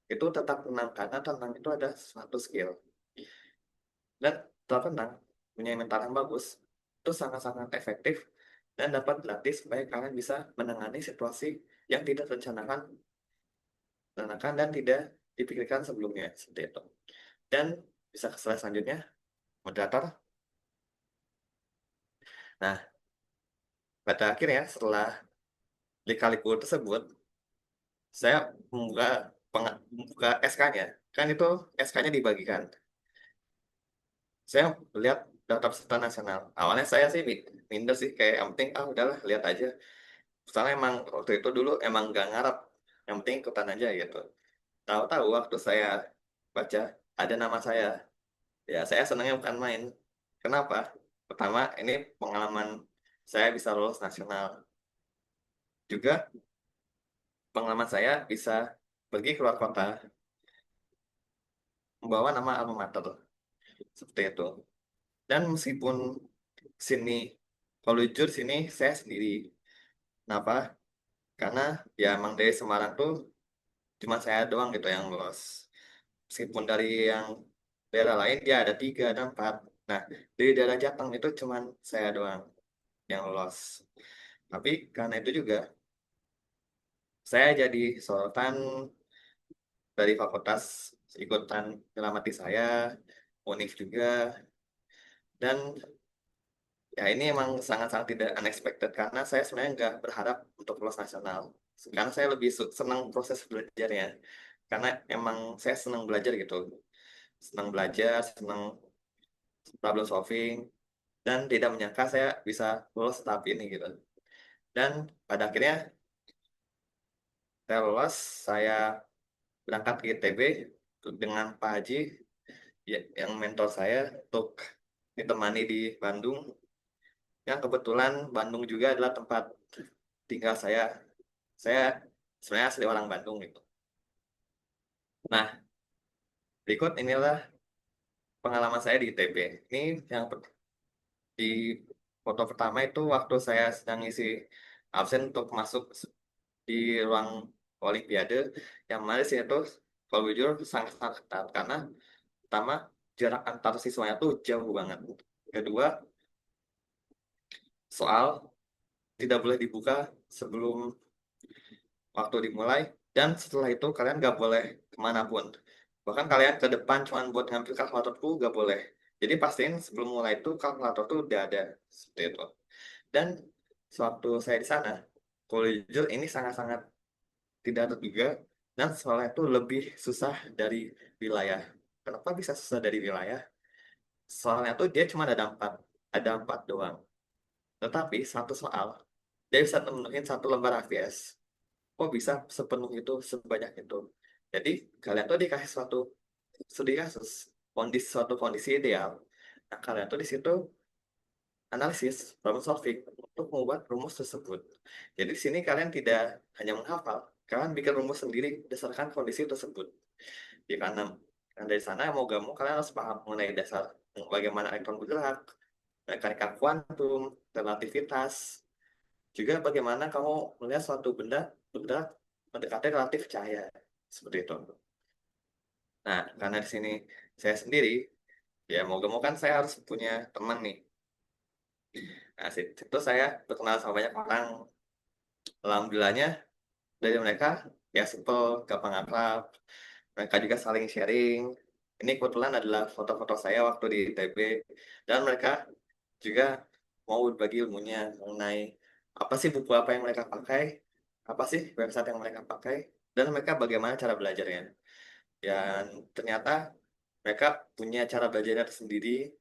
itu tetap tenang karena tenang itu ada suatu skill. Dan tetap tenang, punya mental yang bagus, itu sangat-sangat efektif dan dapat dilatih supaya kalian bisa menangani situasi yang tidak rencanakan dan tidak dipikirkan sebelumnya seperti itu. Dan bisa ke slide selanjutnya, moderator. Nah, pada akhirnya setelah lika-liku tersebut, saya membuka SK-nya. Kan itu SK-nya dibagikan. Saya lihat daftar peserta nasional. Awalnya saya sih minder sih, kayak yang penting udahlah lihat aja. Soalnya emang waktu itu dulu emang gak ngarep, yang penting ikutan aja gitu. Tahu-tahu waktu saya baca ada nama saya, ya saya senangnya bukan main. Kenapa? Pertama, ini pengalaman saya bisa lolos nasional. Juga pengalaman saya bisa pergi keluar kota, membawa nama alma mater. Seperti itu. Dan meskipun sini, kalau jujur sini saya sendiri. Kenapa? Karena ya emang dari Semarang tuh cuma saya doang gitu yang lolos. Meskipun dari yang daerah lain dia ada 3, ada 4. Nah, dari daerah Jateng itu cuma saya doang yang lolos. Tapi karena itu juga saya jadi sorotan dari fakultas ikutan nyelamati saya, UNIF juga. Dan ya ini emang sangat-sangat tidak unexpected karena saya sebenarnya nggak berharap untuk lolos nasional. Karena saya lebih senang proses belajarnya. Karena emang saya senang belajar gitu. Senang belajar, senang problem solving, dan tidak menyangka saya bisa lolos tahap ini gitu. Dan pada akhirnya saya lolos, saya berangkat ke ITB dengan Pak Haji yang mentor saya untuk ditemani di Bandung. Yang kebetulan Bandung juga adalah tempat tinggal saya. Saya sebenarnya asli orang Bandung gitu. Nah, berikut inilah pengalaman saya di ITB. Ini yang di foto pertama itu waktu saya sedang isi absen untuk masuk di ruang Olimpiade. Yang mana sih itu, kalau jujur sangat-sangat ketat karena pertama jarak antar siswanya tuh jauh banget. Kedua, soal tidak boleh dibuka sebelum waktu dimulai, dan setelah itu kalian gak boleh kemanapun. Bahkan kalian ke depan cuma buat ngambil kalkulator tuh gak boleh. Jadi pastiin sebelum mulai itu kalkulator tuh udah ada seperti itu. Dan sewaktu saya di sana, kalau jujur ini sangat-sangat tidak terduga dan soalnya itu lebih susah dari wilayah. Kenapa bisa susah dari wilayah? Soalnya tuh dia cuma ada empat doang. Tetapi satu soal dia bisa memenuhi satu lembar AVS. Kok bisa sepenuh itu, sebanyak itu? Jadi kalian tuh dikasih studi kasus, suatu kondisi ideal. Nah, kalian tuh di situ analisis, problem solving untuk membuat rumus tersebut. Jadi di sini kalian tidak hanya menghafal, kalian bikin rumus sendiri berdasarkan kondisi tersebut. Di kanan dan dari sana mau gak mau kalian harus paham mengenai dasar bagaimana elektron bergerak, mekanika kuantum, relativitas, juga bagaimana kamu melihat suatu benda bergerak mendekati relatif cahaya seperti itu. Nah, karena di sini saya sendiri, ya mau gak mau kan saya harus punya teman nih. Nah, situ saya berkenal sama banyak orang. Alhamdulillahnya dari mereka ya simple, gampang akrab. Mereka juga saling sharing. Ini kebetulan adalah foto-foto saya waktu di ITB. Dan mereka juga mau berbagi ilmunya mengenai apa sih buku apa yang mereka pakai, apa sih website yang mereka pakai, dan mereka bagaimana cara belajarnya. Dan ternyata mereka punya cara belajarnya tersendiri.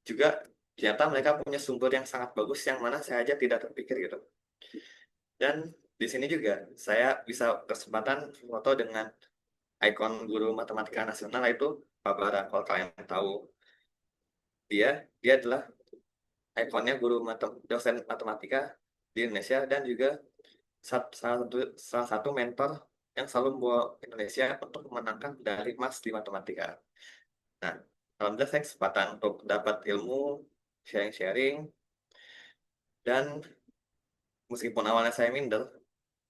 Juga ternyata mereka punya sumber yang sangat bagus yang mana saya aja tidak terpikir gitu. Dan di sini juga saya bisa kesempatan foto dengan ikon guru matematika nasional, itu Pak Bara. Kalau kalian tahu dia adalah ikonnya dosen matematika di Indonesia dan juga salah satu mentor yang selalu membawa Indonesia untuk memenangkan medali emas di matematika. Nah, alhamdulillah saya kesempatan untuk dapat ilmu, sharing-sharing, dan meskipun awalnya saya minder,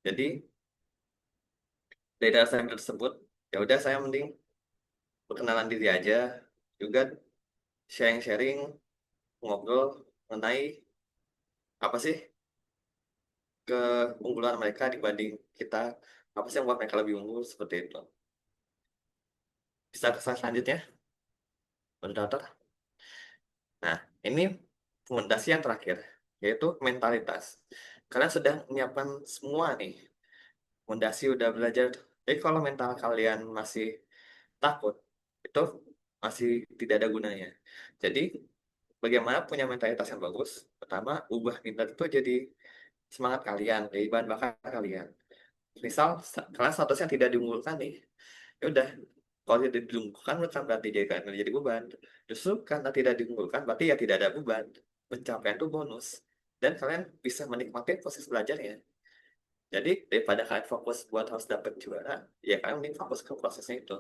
jadi dari dasar minder tersebut, ya udah saya mending perkenalan diri aja, juga sharing-sharing, ngobrol mengenai apa sih keunggulan mereka dibanding kita, apa sih yang membuat mereka lebih unggul, seperti itu. Bisa ke slide selanjutnya, moderator. Nah, ini fondasi yang terakhir, yaitu mentalitas. Kalian sudah menyiapkan semua nih, fondasi udah belajar. Jadi kalau mental kalian masih takut, itu masih tidak ada gunanya. Jadi, bagaimana punya mentalitas yang bagus? Pertama, ubah minat itu jadi semangat kalian, jadi bahan bakar kalian. Misal, kalian statusnya tidak diunggulkan nih, ya udah. Kalau tidak diunggulkan bukan berarti jadi beban. Justru karena tidak diunggulkan berarti ya tidak ada beban. Pencapaian itu bonus. Dan kalian bisa menikmati proses belajarnya. Jadi daripada kalian fokus buat harus dapat juara, ya kalian mending fokus ke prosesnya itu.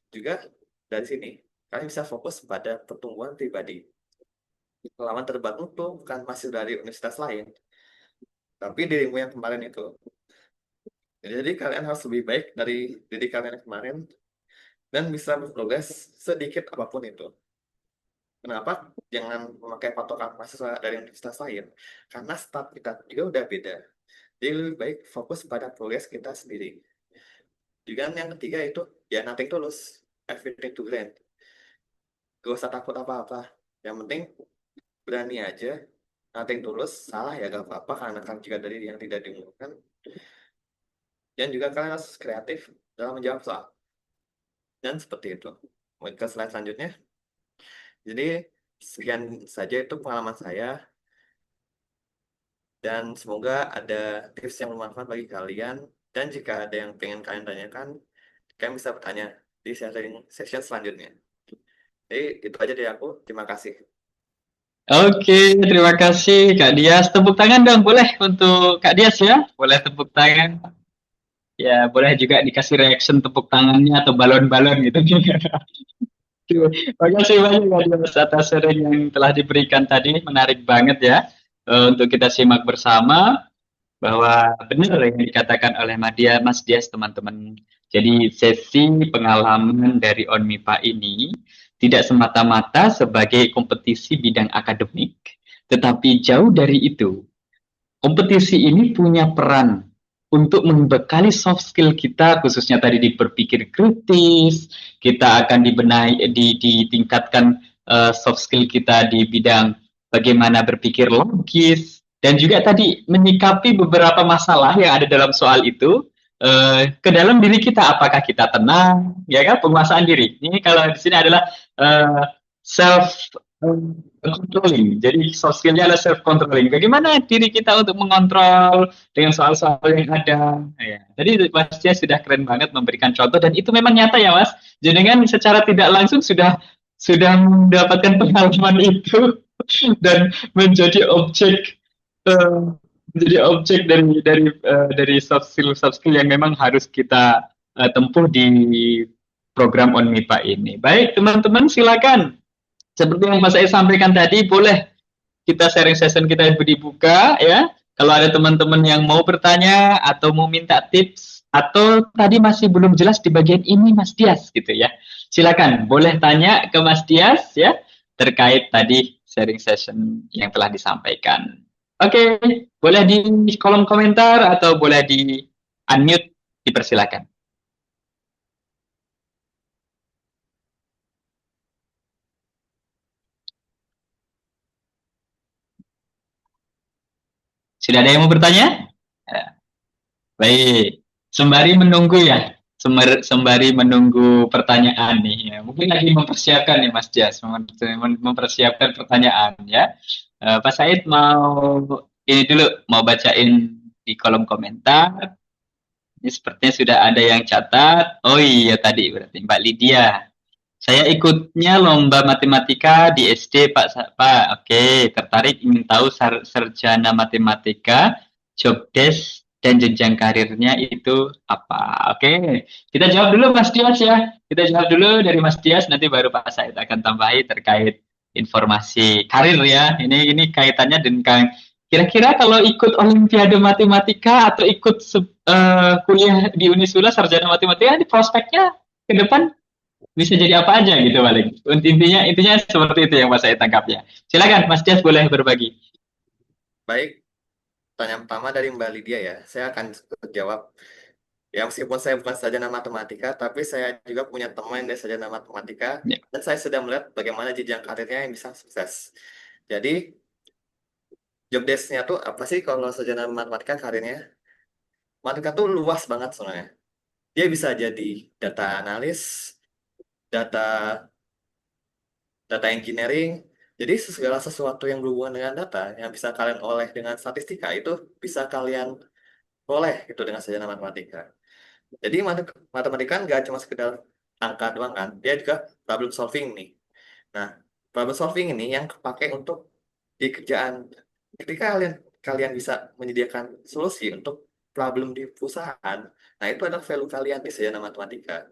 Juga dari sini, kalian bisa fokus pada pertumbuhan pribadi. Lawan terbaikmu tuh bukan masih dari universitas lain, tapi dirimu yang kemarin itu. Jadi kalian harus lebih baik dari diri kalian yang kemarin dan bisa berprogres sedikit apapun itu. Kenapa? Jangan memakai patokan mahasiswa dari universitas lain, karena start kita juga udah beda. Jadi lebih baik fokus pada progres kita sendiri. Juga yang ketiga itu, ya nothing tulus, everything to learn. Gak usah takut apa-apa. Yang penting berani aja, nothing tulus, salah ya gak apa-apa, karena kan juga dari yang tidak diumumkan. Dan juga kalian harus kreatif dalam menjawab soal. Dan seperti itu. Mau ke slide selanjutnya. Jadi sekian saja itu pengalaman saya. Dan semoga ada tips yang bermanfaat bagi kalian. Dan jika ada yang pengen kalian tanyakan, kalian bisa bertanya di sharing session selanjutnya. Jadi itu aja dari aku. Terima kasih. Oke, terima kasih Kak Dias. Tepuk tangan dong, boleh untuk Kak Dias ya? Boleh tepuk tangan. Ya, boleh juga dikasih reaction tepuk tangannya atau balon-balon gitu. Terima kasih banyak Kak Dias atas sharing yang telah diberikan tadi. Menarik banget ya untuk kita simak bersama bahwa benar yang dikatakan oleh Mas Dias teman-teman. Jadi sesi pengalaman dari ONMIPA ini tidak semata-mata sebagai kompetisi bidang akademik, tetapi jauh dari itu. Kompetisi ini punya peran untuk membekali soft skill kita, khususnya tadi di berpikir kritis, kita akan ditingkatkan soft skill kita di bidang bagaimana berpikir logis, dan juga tadi menyikapi beberapa masalah yang ada dalam soal itu ke dalam diri kita, apakah kita tenang, ya kan, penguasaan diri. Ini kalau di sini adalah self controlling. Jadi soft skill-nya adalah self controlling. Bagaimana diri kita untuk mengontrol dengan soal-soal yang ada. Ya. Jadi Mas Cia sudah keren banget memberikan contoh dan itu memang nyata ya Mas. Jenengan secara tidak langsung sudah mendapatkan pengalaman itu dan menjadi objek dari soft skill yang memang harus kita tempuh di program ONMIPA ini. Baik teman-teman, silakan. Seperti yang Mas Said sampaikan tadi, boleh kita sharing session kita dibuka ya. Kalau ada teman-teman yang mau bertanya atau mau minta tips atau tadi masih belum jelas di bagian ini Mas Dias gitu ya. Silakan, boleh tanya ke Mas Dias ya terkait tadi sharing session yang telah disampaikan. Oke, boleh di kolom komentar atau boleh di unmute, dipersilakan. Sudah ada yang mau bertanya? Ya. Baik, sembari menunggu ya, sembari menunggu pertanyaan nih. Ya. Mungkin lagi mempersiapkan nih Mas Jas, mempersiapkan pertanyaan ya. Pak Said mau ini dulu, mau bacain di kolom komentar. Ini sepertinya sudah ada yang catat. Oh iya tadi berarti Mbak Lydia. Saya ikutnya lomba matematika di SD, Pak. Oke, tertarik ingin tahu sarjana matematika, job desk, dan jenjang karirnya itu apa? Oke, kita jawab dulu Mas Dias ya. Kita jawab dulu dari Mas Dias, nanti baru Pak Said akan tambahi terkait informasi karir ya. Ini kaitannya dengan kira-kira kalau ikut Olimpiade Matematika atau ikut kuliah di Unisula sarjana matematika, ini prospeknya ke depan bisa jadi apa aja gitu paling. Intinya seperti itu yang Mas saya tangkapnya. Silakan Mas Dias boleh berbagi. Baik, pertanyaan pertama dari Mbak Lydia ya. Saya akan jawab. Ya, meskipun saya bukan sarjana matematika, tapi saya juga punya teman dari sarjana matematika, Ya. dan saya sudah melihat bagaimana jenjang karirnya yang bisa sukses. Jadi, job desk-nya tuh apa sih kalau sarjana matematika karirnya? Matematika tuh luas banget sebenarnya. Dia bisa jadi data analis, data engineering. Jadi segala sesuatu yang berhubungan dengan data yang bisa kalian oleh dengan statistika itu bisa kalian oleh gitu dengan sarjana matematika. Jadi matematika kan nggak cuma sekedar angka doang kan, dia juga problem solving nih. Nah, problem solving ini yang kepake untuk di kerjaan. Ketika kalian bisa menyediakan solusi untuk problem di perusahaan, nah itu adalah value kalian di sarjana matematika.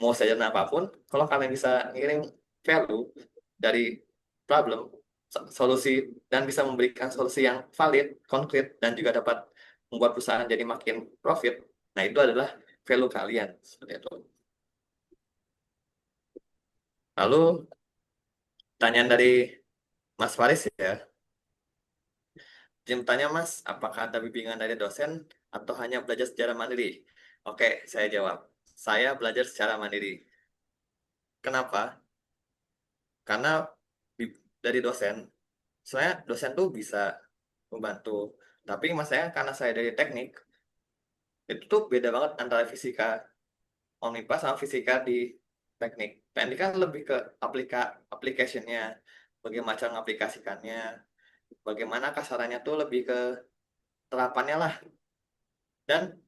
Mau sarjana apapun, kalau kalian bisa ngirim value dari problem, solusi, dan bisa memberikan solusi yang valid, konkret, dan juga dapat membuat perusahaan jadi makin profit, nah itu adalah value kalian. Seperti itu. Lalu, pertanyaan dari Mas Faris ya. Dia bertanya, Mas, apakah ada bimbingan dari dosen atau hanya belajar secara mandiri? Oke, saya jawab. Saya belajar secara mandiri. Kenapa? Karena dari dosen, sebenarnya dosen tuh bisa membantu. Tapi masalahnya karena saya dari teknik, itu tuh beda banget antara fisika Omnipa sama fisika di teknik. Teknik kan lebih ke application-nya, bagaimana cara mengaplikasikannya, bagaimana kasarannya tuh lebih ke terapannya lah. Dan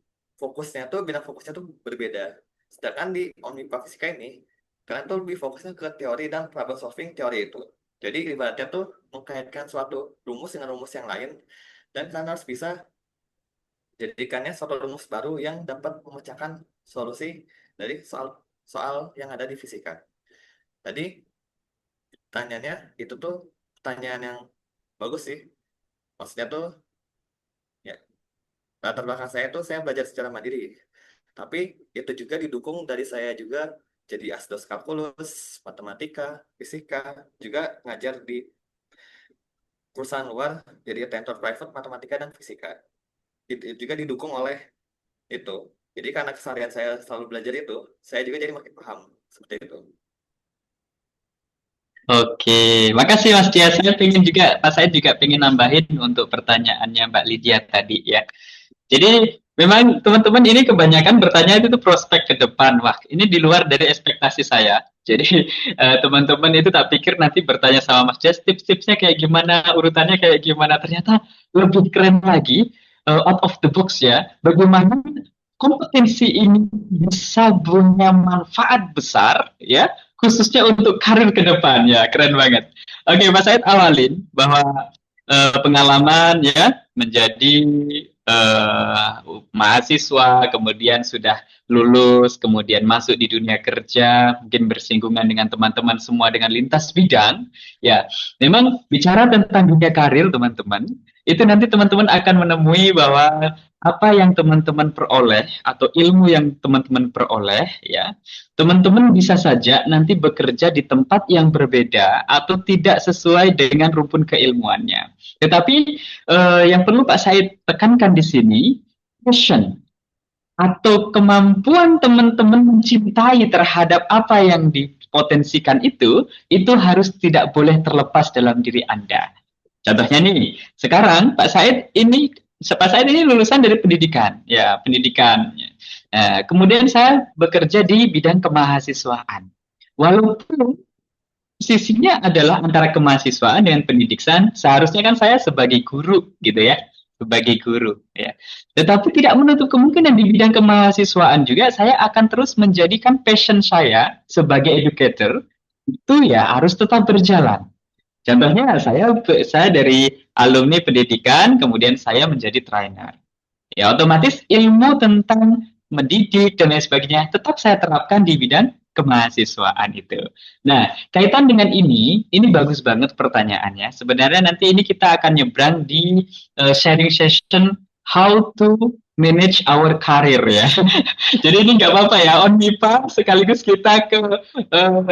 bidang fokusnya tuh berbeda. Sedangkan di Omnipa fisika ini, kalian tuh lebih fokusnya ke teori dan problem solving teori itu. Jadi ibaratnya tuh mengkaitkan suatu rumus dengan rumus yang lain, dan kalian harus bisa jadikannya suatu rumus baru yang dapat memecahkan solusi dari soal yang ada di fisika. Tadi pertanyaannya itu tuh pertanyaan yang bagus sih. Maksudnya tuh ya latar belakang saya tuh saya belajar secara mandiri. Tapi itu juga didukung dari saya juga jadi asdos kalkulus, matematika, fisika, juga ngajar di perusahaan luar jadi tentor private matematika dan fisika. Itu juga didukung oleh itu. Jadi karena keseharian saya selalu belajar itu, saya juga jadi makin paham seperti itu. Oke, makasih Mas Dias. Saya pengen juga, Pak Said juga pengen nambahin untuk pertanyaannya Mbak Lydia tadi ya. Jadi memang teman-teman ini kebanyakan bertanya itu tuh prospek ke depan. Wah, ini di luar dari ekspektasi saya. Jadi teman-teman itu tak pikir nanti bertanya sama Mas Dias tips-tipsnya kayak gimana, urutannya kayak gimana. Ternyata lebih keren lagi, out of the box ya. Bagaimana kompetensi ini bisa punya manfaat besar ya, khususnya untuk karir ke depan ya. Keren banget. Oke, Mas Said awalin bahwa pengalaman ya menjadi mahasiswa, kemudian sudah lulus, kemudian masuk di dunia kerja, mungkin bersinggungan dengan teman-teman semua dengan lintas bidang, ya memang bicara tentang dunia karir teman-teman, itu nanti teman-teman akan menemui bahwa apa yang teman-teman peroleh atau ilmu yang teman-teman peroleh, ya teman-teman bisa saja nanti bekerja di tempat yang berbeda atau tidak sesuai dengan rumpun keilmuannya. Tetapi yang perlu Pak Said tekankan di sini, passion atau kemampuan teman-teman mencintai terhadap apa yang dipotensikan itu harus tidak boleh terlepas dalam diri Anda. Contohnya nih, sekarang Pak Said ini lulusan dari pendidikan, ya pendidikan. Kemudian saya bekerja di bidang kemahasiswaan. Walaupun sisinya adalah antara kemahasiswaan dengan pendidikan, seharusnya kan saya sebagai guru gitu ya. sebagai guru ya. Tetapi tidak menutup kemungkinan di bidang kemahasiswaan juga saya akan terus menjadikan passion saya sebagai educator itu ya harus tetap berjalan. Contohnya saya dari alumni pendidikan kemudian saya menjadi trainer. Ya otomatis ilmu tentang mendidik dan lain sebagainya tetap saya terapkan di bidang kemahasiswaan itu. Nah, kaitan dengan ini bagus banget pertanyaannya. Sebenarnya nanti ini kita akan nyebrang di sharing session how to manage our career ya. Jadi ini nggak apa-apa ya, on MIPA sekaligus kita ke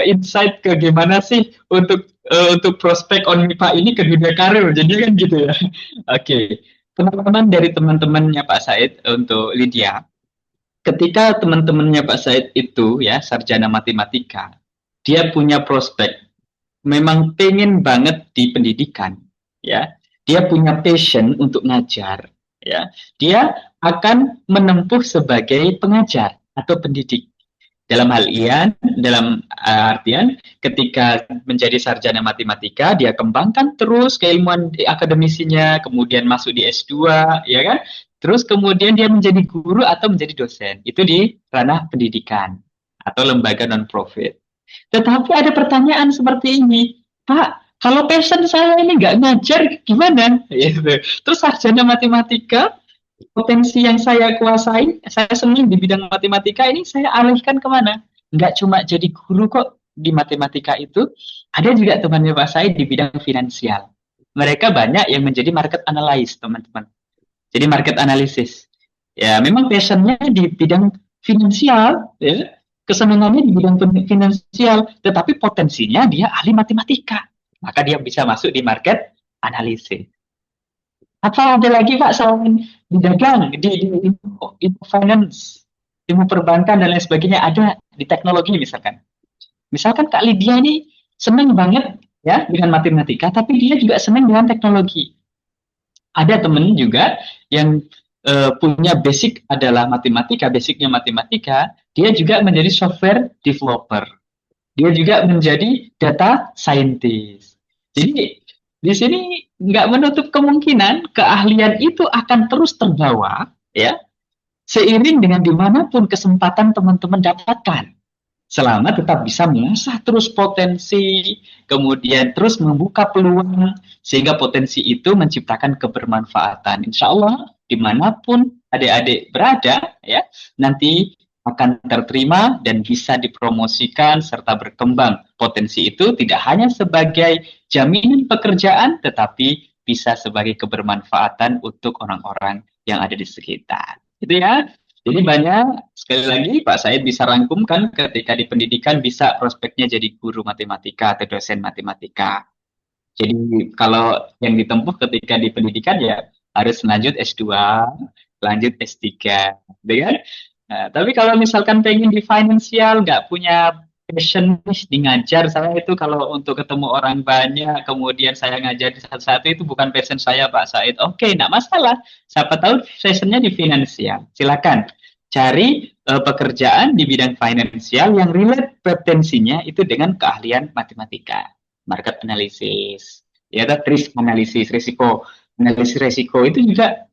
insight ke gimana sih untuk prospek on MIPA ini ke dunia karir. Jadi kan gitu ya. Oke. Pengalaman dari teman-temannya Pak Said untuk Lydia, ketika teman-temannya Pak Said itu ya sarjana matematika, dia punya prospek, memang pengen banget di pendidikan, ya, dia punya passion untuk ngajar, ya, dia akan menempuh sebagai pengajar atau pendidik. Dalam artian ketika menjadi sarjana matematika dia kembangkan terus keilmuan akademisinya, kemudian masuk di S2 ya kan, terus kemudian dia menjadi guru atau menjadi dosen, itu di ranah pendidikan atau lembaga non profit. Tetapi ada pertanyaan seperti ini, Pak, kalau passion saya ini nggak ngajar gimana? Terus sarjana matematika potensi yang saya kuasai, saya senang di bidang matematika ini, saya alihkan kemana? Nggak cuma jadi guru kok di matematika itu, ada juga temannya Pak Said di bidang finansial. Mereka banyak yang menjadi market analyst, teman-teman. Jadi market analysis. Ya, memang passionnya di bidang finansial, ya, kesenangannya di bidang finansial, tetapi potensinya dia ahli matematika. Maka dia bisa masuk di market analysis. Apa ada lagi Pak selain di dagang, di finance, ilmu perbankan dan lain sebagainya, ada di teknologi misalkan. Misalkan Kak Lydia ini senang banget ya dengan matematika, tapi dia juga senang dengan teknologi. Ada temen juga yang punya basic adalah matematika, basicnya matematika, dia juga menjadi software developer. Dia juga menjadi data scientist. Jadi di sini nggak menutup kemungkinan keahlian itu akan terus terbawa ya seiring dengan dimanapun kesempatan teman-teman dapatkan, selama tetap bisa mengasah terus potensi, kemudian terus membuka peluang sehingga potensi itu menciptakan kebermanfaatan. Insya Allah dimanapun adik-adik berada ya nanti akan terterima dan bisa dipromosikan serta berkembang. Potensi itu tidak hanya sebagai jaminan pekerjaan, tetapi bisa sebagai kebermanfaatan untuk orang-orang yang ada di sekitar. Itu ya. Jadi banyak, sekali lagi Pak Said bisa rangkumkan ketika di pendidikan bisa prospeknya jadi guru matematika atau dosen matematika. Jadi kalau yang ditempuh ketika di pendidikan ya harus lanjut S2, lanjut S3, gitu kan? Nah, tapi kalau misalkan pengen di finansial, nggak punya passion di ngajar, saya itu kalau untuk ketemu orang banyak, kemudian saya ngajar di satu-satu itu bukan passion saya Pak Said. Oke, nggak masalah. Siapa tahu passionnya di finansial. Silakan cari pekerjaan di bidang finansial yang relate potensinya itu dengan keahlian matematika, market analysis, ya, risk analysis, analisis risiko itu juga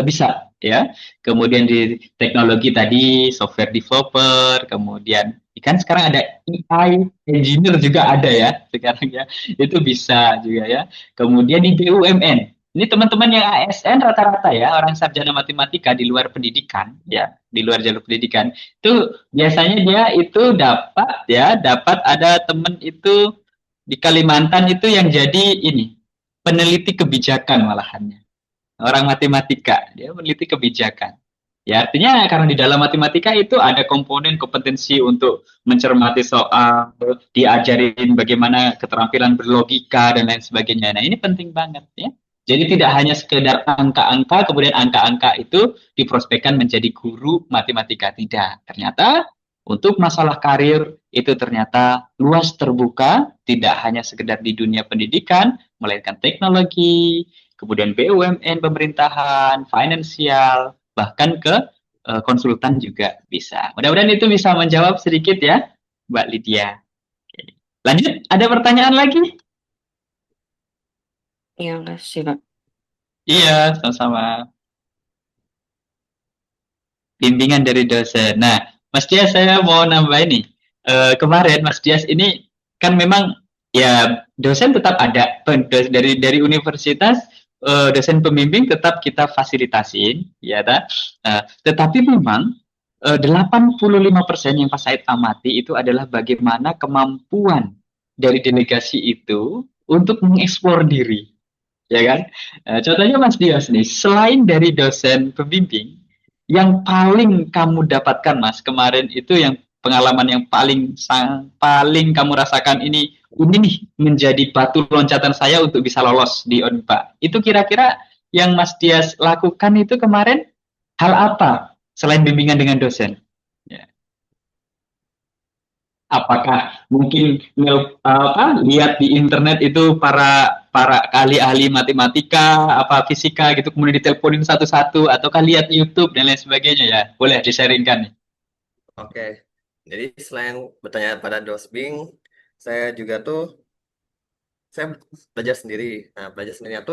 bisa ya. Kemudian di teknologi tadi software developer, kemudian kan sekarang ada AI engineer juga ada ya sekarang ya, itu bisa juga ya. Kemudian di BUMN, ini teman-teman yang ASN rata-rata ya orang sarjana matematika di luar pendidikan ya, di luar jalur pendidikan itu biasanya dia itu dapat ada teman itu di Kalimantan itu yang jadi ini peneliti kebijakan malahannya. Orang matematika, dia meneliti kebijakan. Ya artinya karena di dalam matematika itu ada komponen kompetensi untuk mencermati soal, diajarin bagaimana keterampilan berlogika dan lain sebagainya. Nah ini penting banget ya. Jadi tidak hanya sekedar angka-angka, kemudian angka-angka itu diprospekkan menjadi guru matematika. Tidak. Ternyata untuk masalah karir itu ternyata luas terbuka, tidak hanya sekedar di dunia pendidikan, melainkan teknologi, kemudian BUMN, pemerintahan, finansial, bahkan ke konsultan juga bisa. Mudah-mudahan itu bisa menjawab sedikit ya, Mbak Lydia. Oke. Lanjut, ada pertanyaan lagi? Iya, kasih Kak. Iya, sama-sama. Bimbingan dari dosen. Nah, Mas Dias saya mau nambah ini. Kemarin Mas Dias ini kan memang ya dosen tetap ada dari universitas, dosen pembimbing tetap kita fasilitasin, ya ta? Tetapi memang 85% yang Pak Said amati itu adalah bagaimana kemampuan dari delegasi itu untuk mengeksplor diri, ya kan? Contohnya Mas Dias nih, selain dari dosen pembimbing, yang paling kamu dapatkan Mas kemarin itu yang pengalaman yang paling kamu rasakan ini nih menjadi batu loncatan saya untuk bisa lolos di Unpa. Itu kira-kira yang Mas Dias lakukan itu kemarin hal apa selain bimbingan dengan dosen? Ya. Apakah mungkin lihat di internet itu para ahli-ahli matematika, fisika gitu, kemudian diteleponin satu-satu, ataukah lihat YouTube dan lain sebagainya ya? Boleh di-sharingkan nih. Oke, jadi selain bertanya pada Dosbing, saya juga saya belajar sendiri. Nah, belajar sendirinya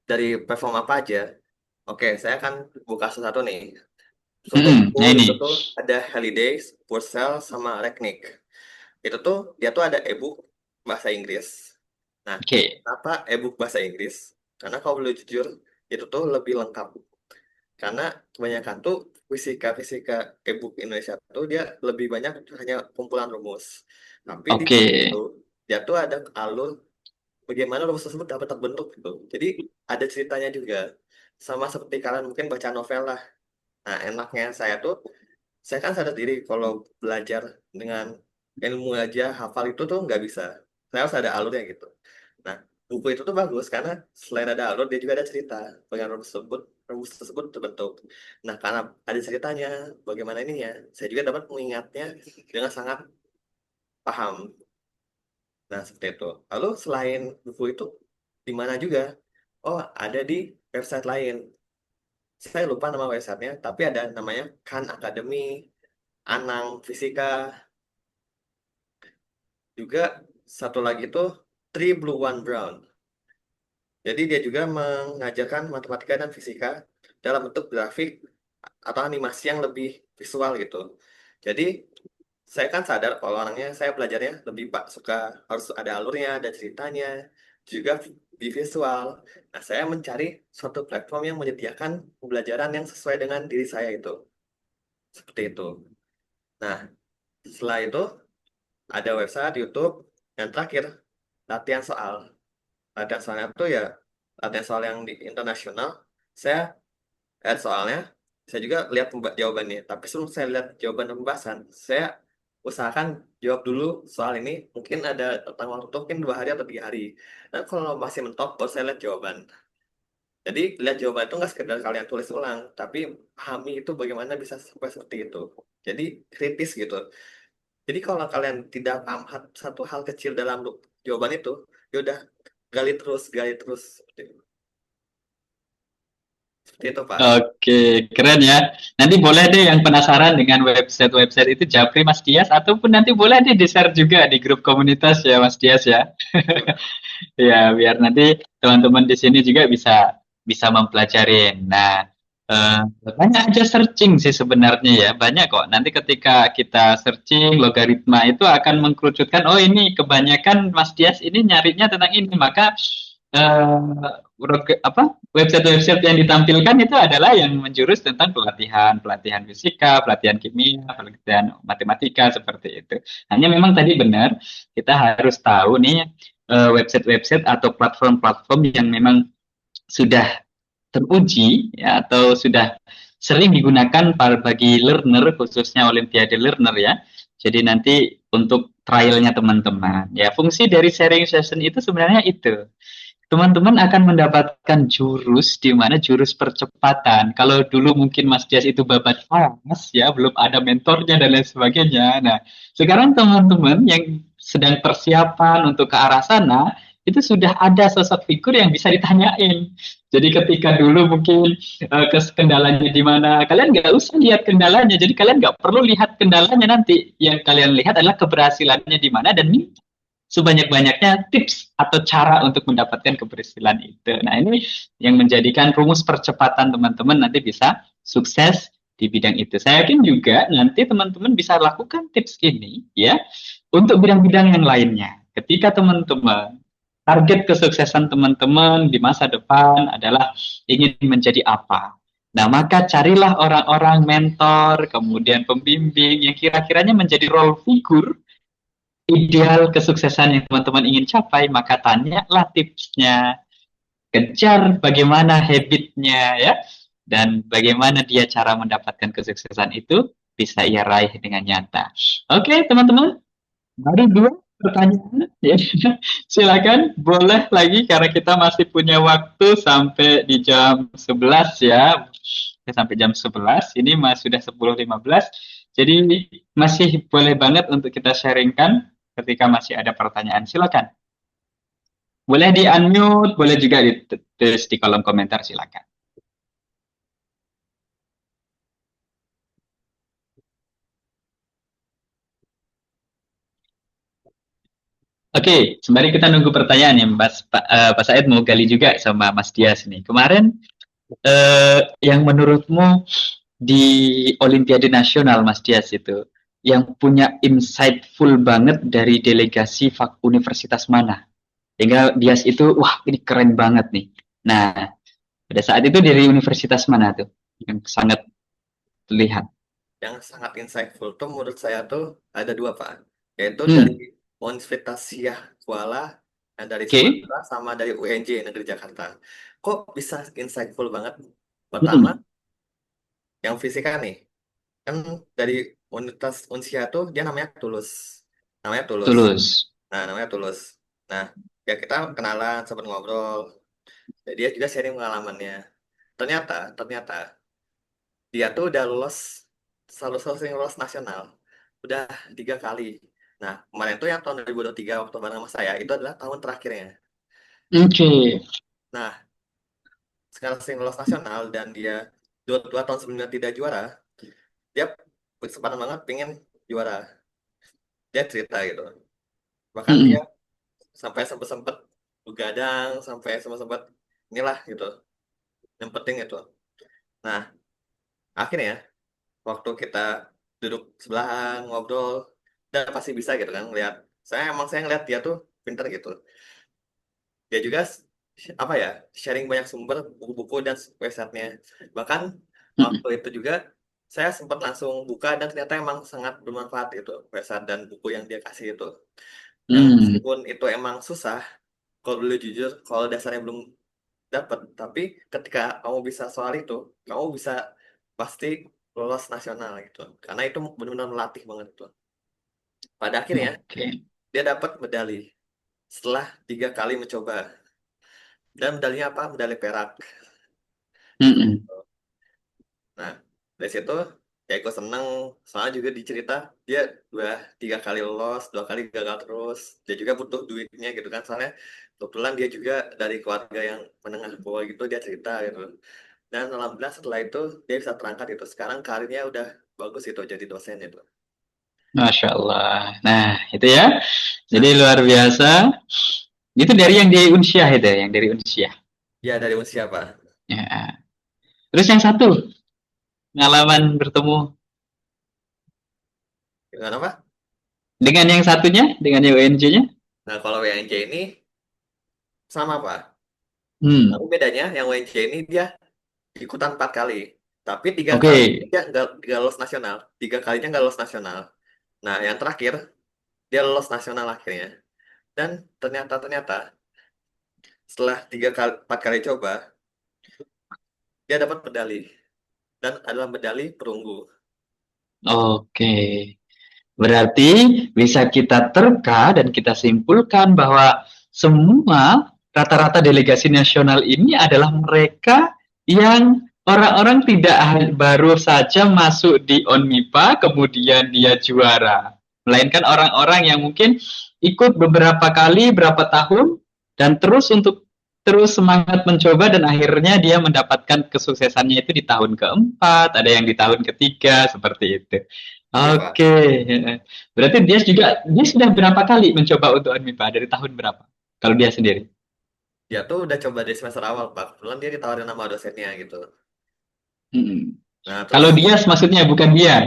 dari platform apa aja. Oke, saya akan buka satu-satu nih. Suatu buku Nah ini. itu ada Halliday, Purcell, sama Recknick. Itu dia ada e-book bahasa Inggris. Nah, kenapa e-book bahasa Inggris? Karena kalau boleh jujur, itu lebih lengkap. Karena kebanyakan fisika e-book Indonesia dia lebih banyak hanya kumpulan rumus. Tapi di situ dia ada alur bagaimana rumus tersebut dapat terbentuk gitu. Jadi ada ceritanya juga. Sama seperti kalian mungkin baca novel lah. Nah, enaknya saya kan sadar diri kalau belajar dengan ilmu aja hafal itu nggak bisa. Saya harus ada alurnya gitu. Nah, buku itu bagus karena selain ada alur, dia juga ada cerita bagaimana rumus tersebut terbentuk. Nah, karena ada ceritanya, bagaimana ininya, saya juga dapat mengingatnya dengan sangat paham. Nah, seperti itu. Lalu selain buku itu, di mana juga? Oh, ada di website lain. Saya lupa nama websitenya, tapi ada namanya Khan Academy, Anang Fisika. Juga satu lagi Three Blue One Brown. Jadi dia juga mengajarkan matematika dan fisika dalam bentuk grafik atau animasi yang lebih visual gitu. Jadi saya kan sadar kalau orangnya saya belajarnya lebih suka harus ada alurnya, ada ceritanya, juga di visual. Nah, saya mencari suatu platform yang menyediakan pembelajaran yang sesuai dengan diri saya itu. Seperti itu. Nah, setelah itu ada website, YouTube, yang terakhir latihan soal. Latihan soalnya ya latihan soal yang di internasional. Saya lihat soalnya, saya juga lihat jawabannya. Tapi sebelum saya lihat jawaban dan pembahasan, saya usahakan jawab dulu soal ini. Mungkin ada tentang waktu mungkin 2 hari atau 3 hari. Dan kalau masih mentok, baru saya lihat jawaban. Jadi lihat jawaban itu nggak sekedar kalian tulis ulang, tapi pahami itu bagaimana bisa sampai seperti itu. Jadi kritis gitu. Jadi kalau kalian tidak paham satu hal kecil dalam jawaban itu, yaudah gali terus. Seperti itu, Pak. Oke, keren ya. Nanti boleh deh yang penasaran dengan website itu japri Mas Dias, ataupun nanti boleh deh di-share juga di grup komunitas ya Mas Dias ya. Ya, biar nanti teman-teman di sini juga bisa mempelajari. Nah, banyak aja searching sih sebenarnya ya, banyak kok. Nanti ketika kita searching logaritma itu akan mengkerucutkan, oh ini kebanyakan Mas Dias ini nyarinya tentang ini, maka website-website yang ditampilkan itu adalah yang menjurus tentang pelatihan fisika, pelatihan kimia, pelatihan matematika seperti itu. Hanya memang tadi benar kita harus tahu nih website-website atau platform-platform yang memang sudah teruji ya, atau sudah sering digunakan bagi learner, khususnya Olimpiade learner ya. Jadi nanti untuk trialnya teman-teman ya, fungsi dari sharing session itu sebenarnya itu. Teman-teman akan mendapatkan jurus di mana jurus percepatan. Kalau dulu mungkin Mas Dias itu babat kelas ya, belum ada mentornya dan lain sebagainya. Nah, sekarang teman-teman yang sedang persiapan untuk ke arah sana, itu sudah ada sosok figur yang bisa ditanyain. Jadi ketika dulu mungkin kendalanya di mana, kalian nggak usah lihat kendalanya. Jadi kalian nggak perlu lihat kendalanya nanti. Yang kalian lihat adalah keberhasilannya di mana dan sebanyak-banyaknya tips atau cara untuk mendapatkan keberhasilan itu. Nah, ini yang menjadikan rumus percepatan teman-teman nanti bisa sukses di bidang itu. Saya yakin juga nanti teman-teman bisa lakukan tips ini ya untuk bidang-bidang yang lainnya. Ketika teman-teman target kesuksesan teman-teman di masa depan adalah ingin menjadi apa. Nah, maka carilah orang-orang mentor, kemudian pembimbing yang kira-kiranya menjadi role figure ideal kesuksesan yang teman-teman ingin capai, maka tanyalah tipsnya, kejar bagaimana habitnya ya, dan bagaimana dia cara mendapatkan kesuksesan itu bisa ia raih dengan nyata. Oke, teman-teman, baru 2 pertanyaan ya. Silakan boleh lagi karena kita masih punya waktu sampai di jam 11 ya. Sampai jam 11. Ini sudah 10.15. Jadi masih boleh banget untuk kita sharingkan ketika masih ada pertanyaan. Silakan. Boleh di unmute, boleh juga ditulis di kolom komentar, silakan. Oke, sembari kita nunggu pertanyaan ya, Pak Said mau gali juga sama Mas Dias nih. Kemarin yang menurutmu di Olimpiade Nasional Mas Dias itu, yang punya insightful banget dari delegasi universitas mana? Sehingga Dias itu, wah ini keren banget nih. Nah, pada saat itu dari universitas mana tuh yang sangat terlihat? Yang sangat insightful tuh menurut saya tuh ada 2, Pak. Yaitu Hmm. dari Universitas Syah Kuala dan dari Oke. Sumatera sama dari UNJ Negeri Jakarta. Kok bisa insightful banget? Pertama, yang fisika nih. Kan dari Universitas Unsia tuh dia namanya Tulus. Namanya Tulus. Tulus. Nah, namanya Tulus. Nah, ya kita kenalan, sempat ngobrol. Dia juga sharing pengalamannya. Ternyata dia tuh udah selalu sering lolos nasional. Udah 3 kali. Nah, kemarin tuh yang tahun 2023 waktu bareng sama saya, itu adalah tahun terakhirnya. Oke. Nah, sekarang sering lolos nasional dan dia 2 tahun sebelumnya tidak juara, dia kesempatan banget pengen juara. Dia cerita gitu. Bahkan dia sampai sempet begadang, sampai sempet inilah gitu. Yang penting itu. Nah, akhirnya waktu kita duduk sebelahan, ngobrol, udah pasti bisa gitu kan ngeliat. Saya ngeliat dia tuh pinter gitu. Dia juga apa ya, sharing banyak sumber buku-buku dan websitenya. Bahkan waktu itu juga saya sempat langsung buka dan ternyata emang sangat bermanfaat itu website dan buku yang dia kasih itu. Yang meskipun itu emang susah, kalau dulu jujur, kalau dasarnya belum dapat, tapi ketika kamu bisa soal itu, kamu bisa pasti lolos nasional gitu. Karena itu benar-benar melatih banget itu. Pada akhirnya dia dapat medali setelah 3 kali mencoba. Dan medalinya apa? Medali perak. Nah, dari situ ya gue seneng, soalnya juga dicerita dia 3 kali lolos, 2 kali gagal terus. Dia juga butuh duitnya gitu kan, soalnya kebetulan dia juga dari keluarga yang menengah ke bawah gitu, dia cerita gitu. Dan alhamdulillah setelah itu dia bisa terangkat itu. Sekarang karirnya udah bagus itu jadi dosen itu. Masya Allah. Nah, itu ya. Jadi luar biasa. Itu dari yang di Unsyah itu, yang dari Unsyah. Ya, dari Unsyah, Pak. Ya. Terus yang satu, pengalaman bertemu. Dengan apa? Dengan yang satunya, dengan yang UNJ-nya? Nah, kalau WNJ ini sama, Pak. Tapi bedanya yang WNJ ini dia ikutan 4 kali. Tapi 3 kali dia nggak lolos nasional. 3 kalinya nggak lolos nasional. Nah, yang terakhir dia lolos nasional akhirnya. Dan ternyata setelah 4 kali coba, dia dapat medali. Dan adalah medali perunggu. Oke. Berarti bisa kita terka dan kita simpulkan bahwa semua rata-rata delegasi nasional ini adalah mereka yang orang-orang tidak baru saja masuk di ONMIPA kemudian dia juara. Melainkan orang-orang yang mungkin ikut beberapa kali, berapa tahun, dan terus untuk terus semangat mencoba dan akhirnya dia mendapatkan kesuksesannya itu di tahun keempat, ada yang di tahun ketiga seperti itu. Iya, Pak. Oke, berarti dia sudah berapa kali mencoba untuk Unmipa dari tahun berapa? Kalau dia sendiri? Dia tuh udah coba dari semester awal, Pak. Kebetulan dia ditawarin sama dosennya gitu. Mm-mm. Nah, Kalau terus Dias maksudnya bukan dia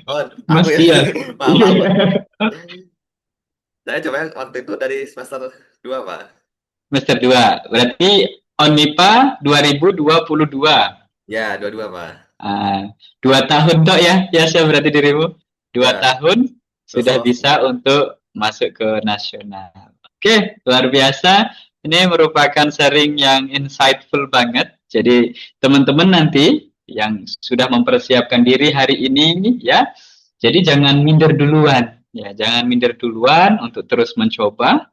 oh, Mas aku ya. Dias. Maaf, Iya. Pak. Saya coba waktu itu dari semester 2, Pak. Semester 2. Berarti Unmipa 2022. Ya, 22, Pak. 2 tahun toh ya, saya berarti dirimu 2 Ya, tahun terus sudah lolos. bisa untuk masuk ke nasional. Oke, luar biasa. Ini merupakan sharing yang insightful banget. Jadi teman-teman nanti yang sudah mempersiapkan diri hari ini ya, jadi jangan minder duluan. Ya, jangan minder duluan untuk terus mencoba.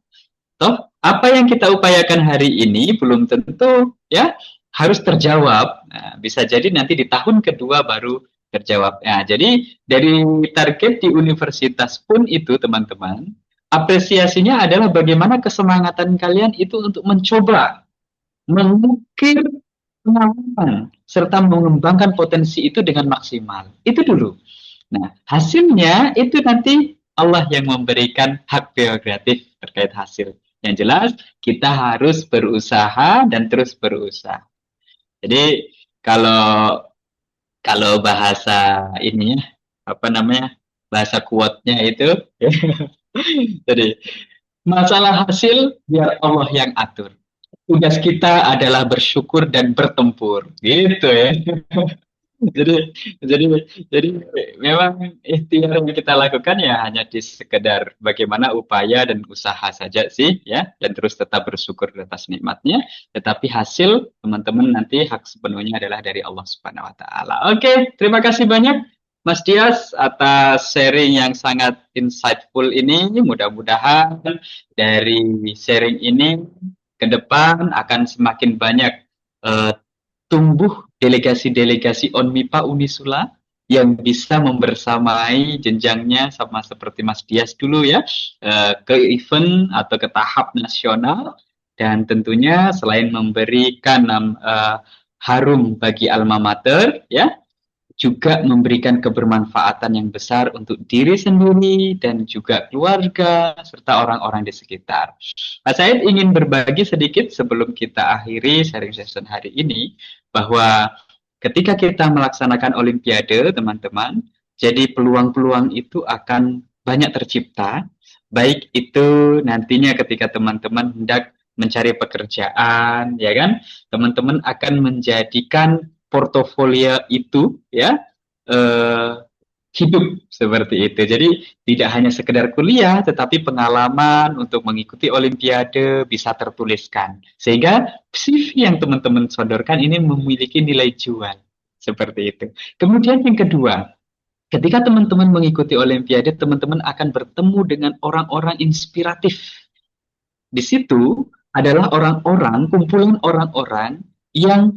Toh, apa yang kita upayakan hari ini belum tentu ya harus terjawab. Nah, bisa jadi nanti di tahun kedua baru terjawab. Nah, jadi dari target di universitas pun itu teman-teman, apresiasinya adalah bagaimana kesemangatan kalian itu untuk mencoba, mengukir pengalaman, serta mengembangkan potensi itu dengan maksimal. Itu dulu. Nah, hasilnya itu nanti Allah yang memberikan hak prerogatif terkait hasil. Yang jelas, kita harus berusaha dan terus berusaha. Jadi, kalau kalau bahasa ininya, apa namanya, bahasa quote-nya itu, jadi, masalah hasil biar Allah yang atur. Tugas kita adalah bersyukur dan bertempur. Gitu ya. jadi jadi memang ikhtiar yang kita lakukan ya hanya di sekedar bagaimana upaya dan usaha saja sih ya, dan terus tetap bersyukur atas nikmatnya, tetapi hasil teman-teman nanti hak sepenuhnya adalah dari Allah Subhanahu wa taala. Oke, terima kasih banyak Mas Dias atas sharing yang sangat insightful ini. Mudah-mudahan dari sharing ini ke depan akan semakin banyak eh, tumbuh delegasi-delegasi Unmipa Unisula yang bisa membersamai jenjangnya sama seperti Mas Dias dulu ya, ke event atau ke tahap nasional, dan tentunya selain memberikan harum bagi alma mater ya, juga memberikan kebermanfaatan yang besar untuk diri sendiri dan juga keluarga serta orang-orang di sekitar. Pak Said ingin berbagi sedikit sebelum kita akhiri sharing session hari ini, bahwa ketika kita melaksanakan Olimpiade, teman-teman, jadi peluang-peluang itu akan banyak tercipta, baik itu nantinya ketika teman-teman hendak mencari pekerjaan, ya kan, teman-teman akan menjadikan portofolio itu ya hidup seperti itu. Jadi tidak hanya sekedar kuliah, tetapi pengalaman untuk mengikuti Olimpiade bisa tertuliskan. Sehingga CV yang teman-teman sodorkan ini memiliki nilai jual. Seperti itu. Kemudian yang kedua, ketika teman-teman mengikuti Olimpiade, teman-teman akan bertemu dengan orang-orang inspiratif. Di situ adalah orang-orang, kumpulan orang-orang yang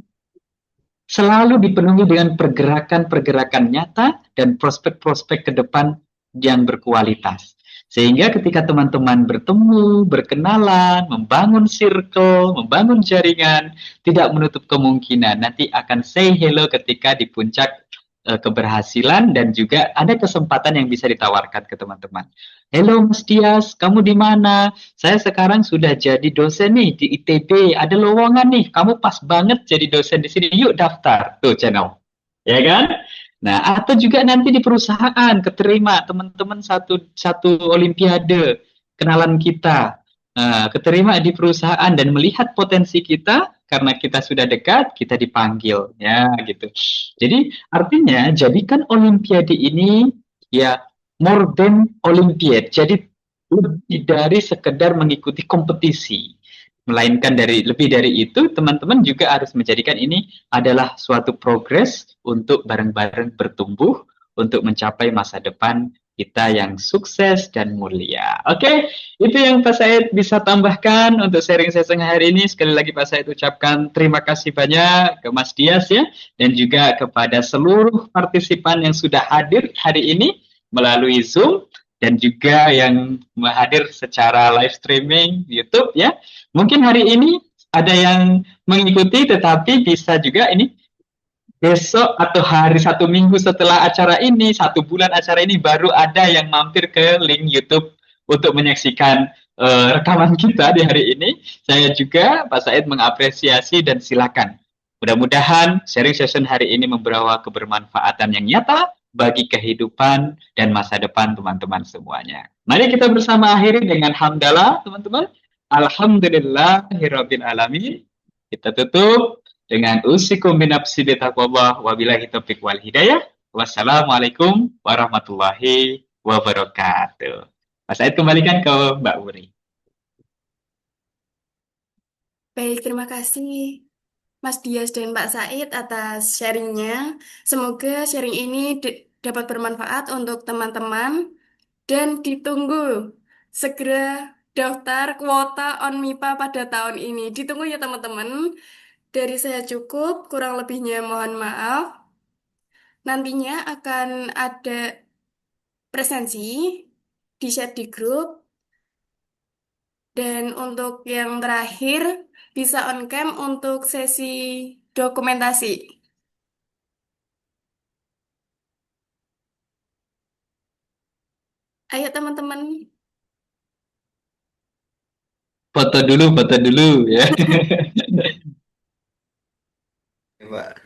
selalu dipenuhi dengan pergerakan-pergerakan nyata dan prospek-prospek ke depan yang berkualitas. Sehingga ketika teman-teman bertemu, berkenalan, membangun circle, membangun jaringan, tidak menutup kemungkinan nanti akan say hello ketika di puncak keberhasilan, dan juga ada kesempatan yang bisa ditawarkan ke teman-teman. Halo Mas Dias, kamu di mana? Saya sekarang sudah jadi dosen nih di ITB, ada lowongan nih, kamu pas banget jadi dosen di sini, yuk daftar. Tuh channel, ya kan? Nah, atau juga nanti di perusahaan keterima teman-teman satu olimpiade, kenalan kita, keterima di perusahaan dan melihat potensi kita, karena kita sudah dekat, kita dipanggil, ya gitu. Jadi artinya jadikan olimpiade ini ya more than Olympiad. Jadi lebih dari sekedar mengikuti kompetisi, melainkan lebih dari itu, teman-teman juga harus menjadikan ini adalah suatu progres untuk bareng-bareng bertumbuh untuk mencapai masa depan kita yang sukses dan mulia. Oke, itu yang Pak Said bisa tambahkan untuk sharing session hari ini. Sekali lagi Pak Said ucapkan terima kasih banyak ke Mas Dias ya, dan juga kepada seluruh partisipan yang sudah hadir hari ini melalui Zoom, dan juga yang hadir secara live streaming YouTube ya. Mungkin hari ini ada yang mengikuti, tetapi bisa juga ini besok atau hari 1 minggu setelah acara ini, 1 bulan acara ini, baru ada yang mampir ke link YouTube untuk menyaksikan rekaman kita di hari ini. Saya juga, Pak Said, mengapresiasi dan silakan. Mudah-mudahan sharing session hari ini membawa kebermanfaatan yang nyata bagi kehidupan dan masa depan teman-teman semuanya. Mari kita bersama akhiri dengan hamdalah, teman-teman. Alhamdulillahirabbil alamin. Kita tutup dengan usikum binafsi bitaqwallah wabillahi taufiq wal hidayah. Wassalamualaikum warahmatullahi wabarakatuh. Mas Said, kembalikan ke Mbak Uri. Baik, terima kasih Mas Dias dan Pak Said atas sharingnya. Semoga sharing ini dapat bermanfaat untuk teman-teman dan ditunggu segera daftar kuota ONMIPA pada tahun ini. Ditunggu ya teman-teman. Dari saya cukup, kurang lebihnya mohon maaf. Nantinya akan ada presensi di-share di grup. Dan untuk yang terakhir, bisa on cam untuk sesi dokumentasi. Ayo teman-teman. Foto dulu ya. Mbak.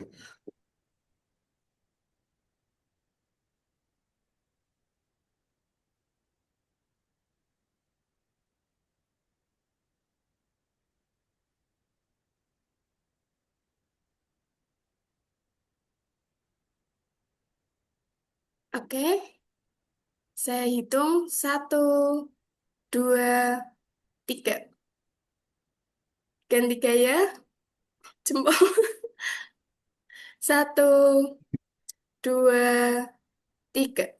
Oke, saya hitung 1, 2, 3. Ganti gaya, jempol. 1, 2, 3.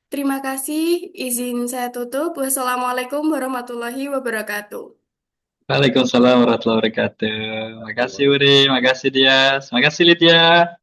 Terima kasih, izin saya tutup. Wassalamualaikum warahmatullahi wabarakatuh. Waalaikumsalam warahmatullahi wabarakatuh. Makasih Uri, makasih Dias, makasih Lydia.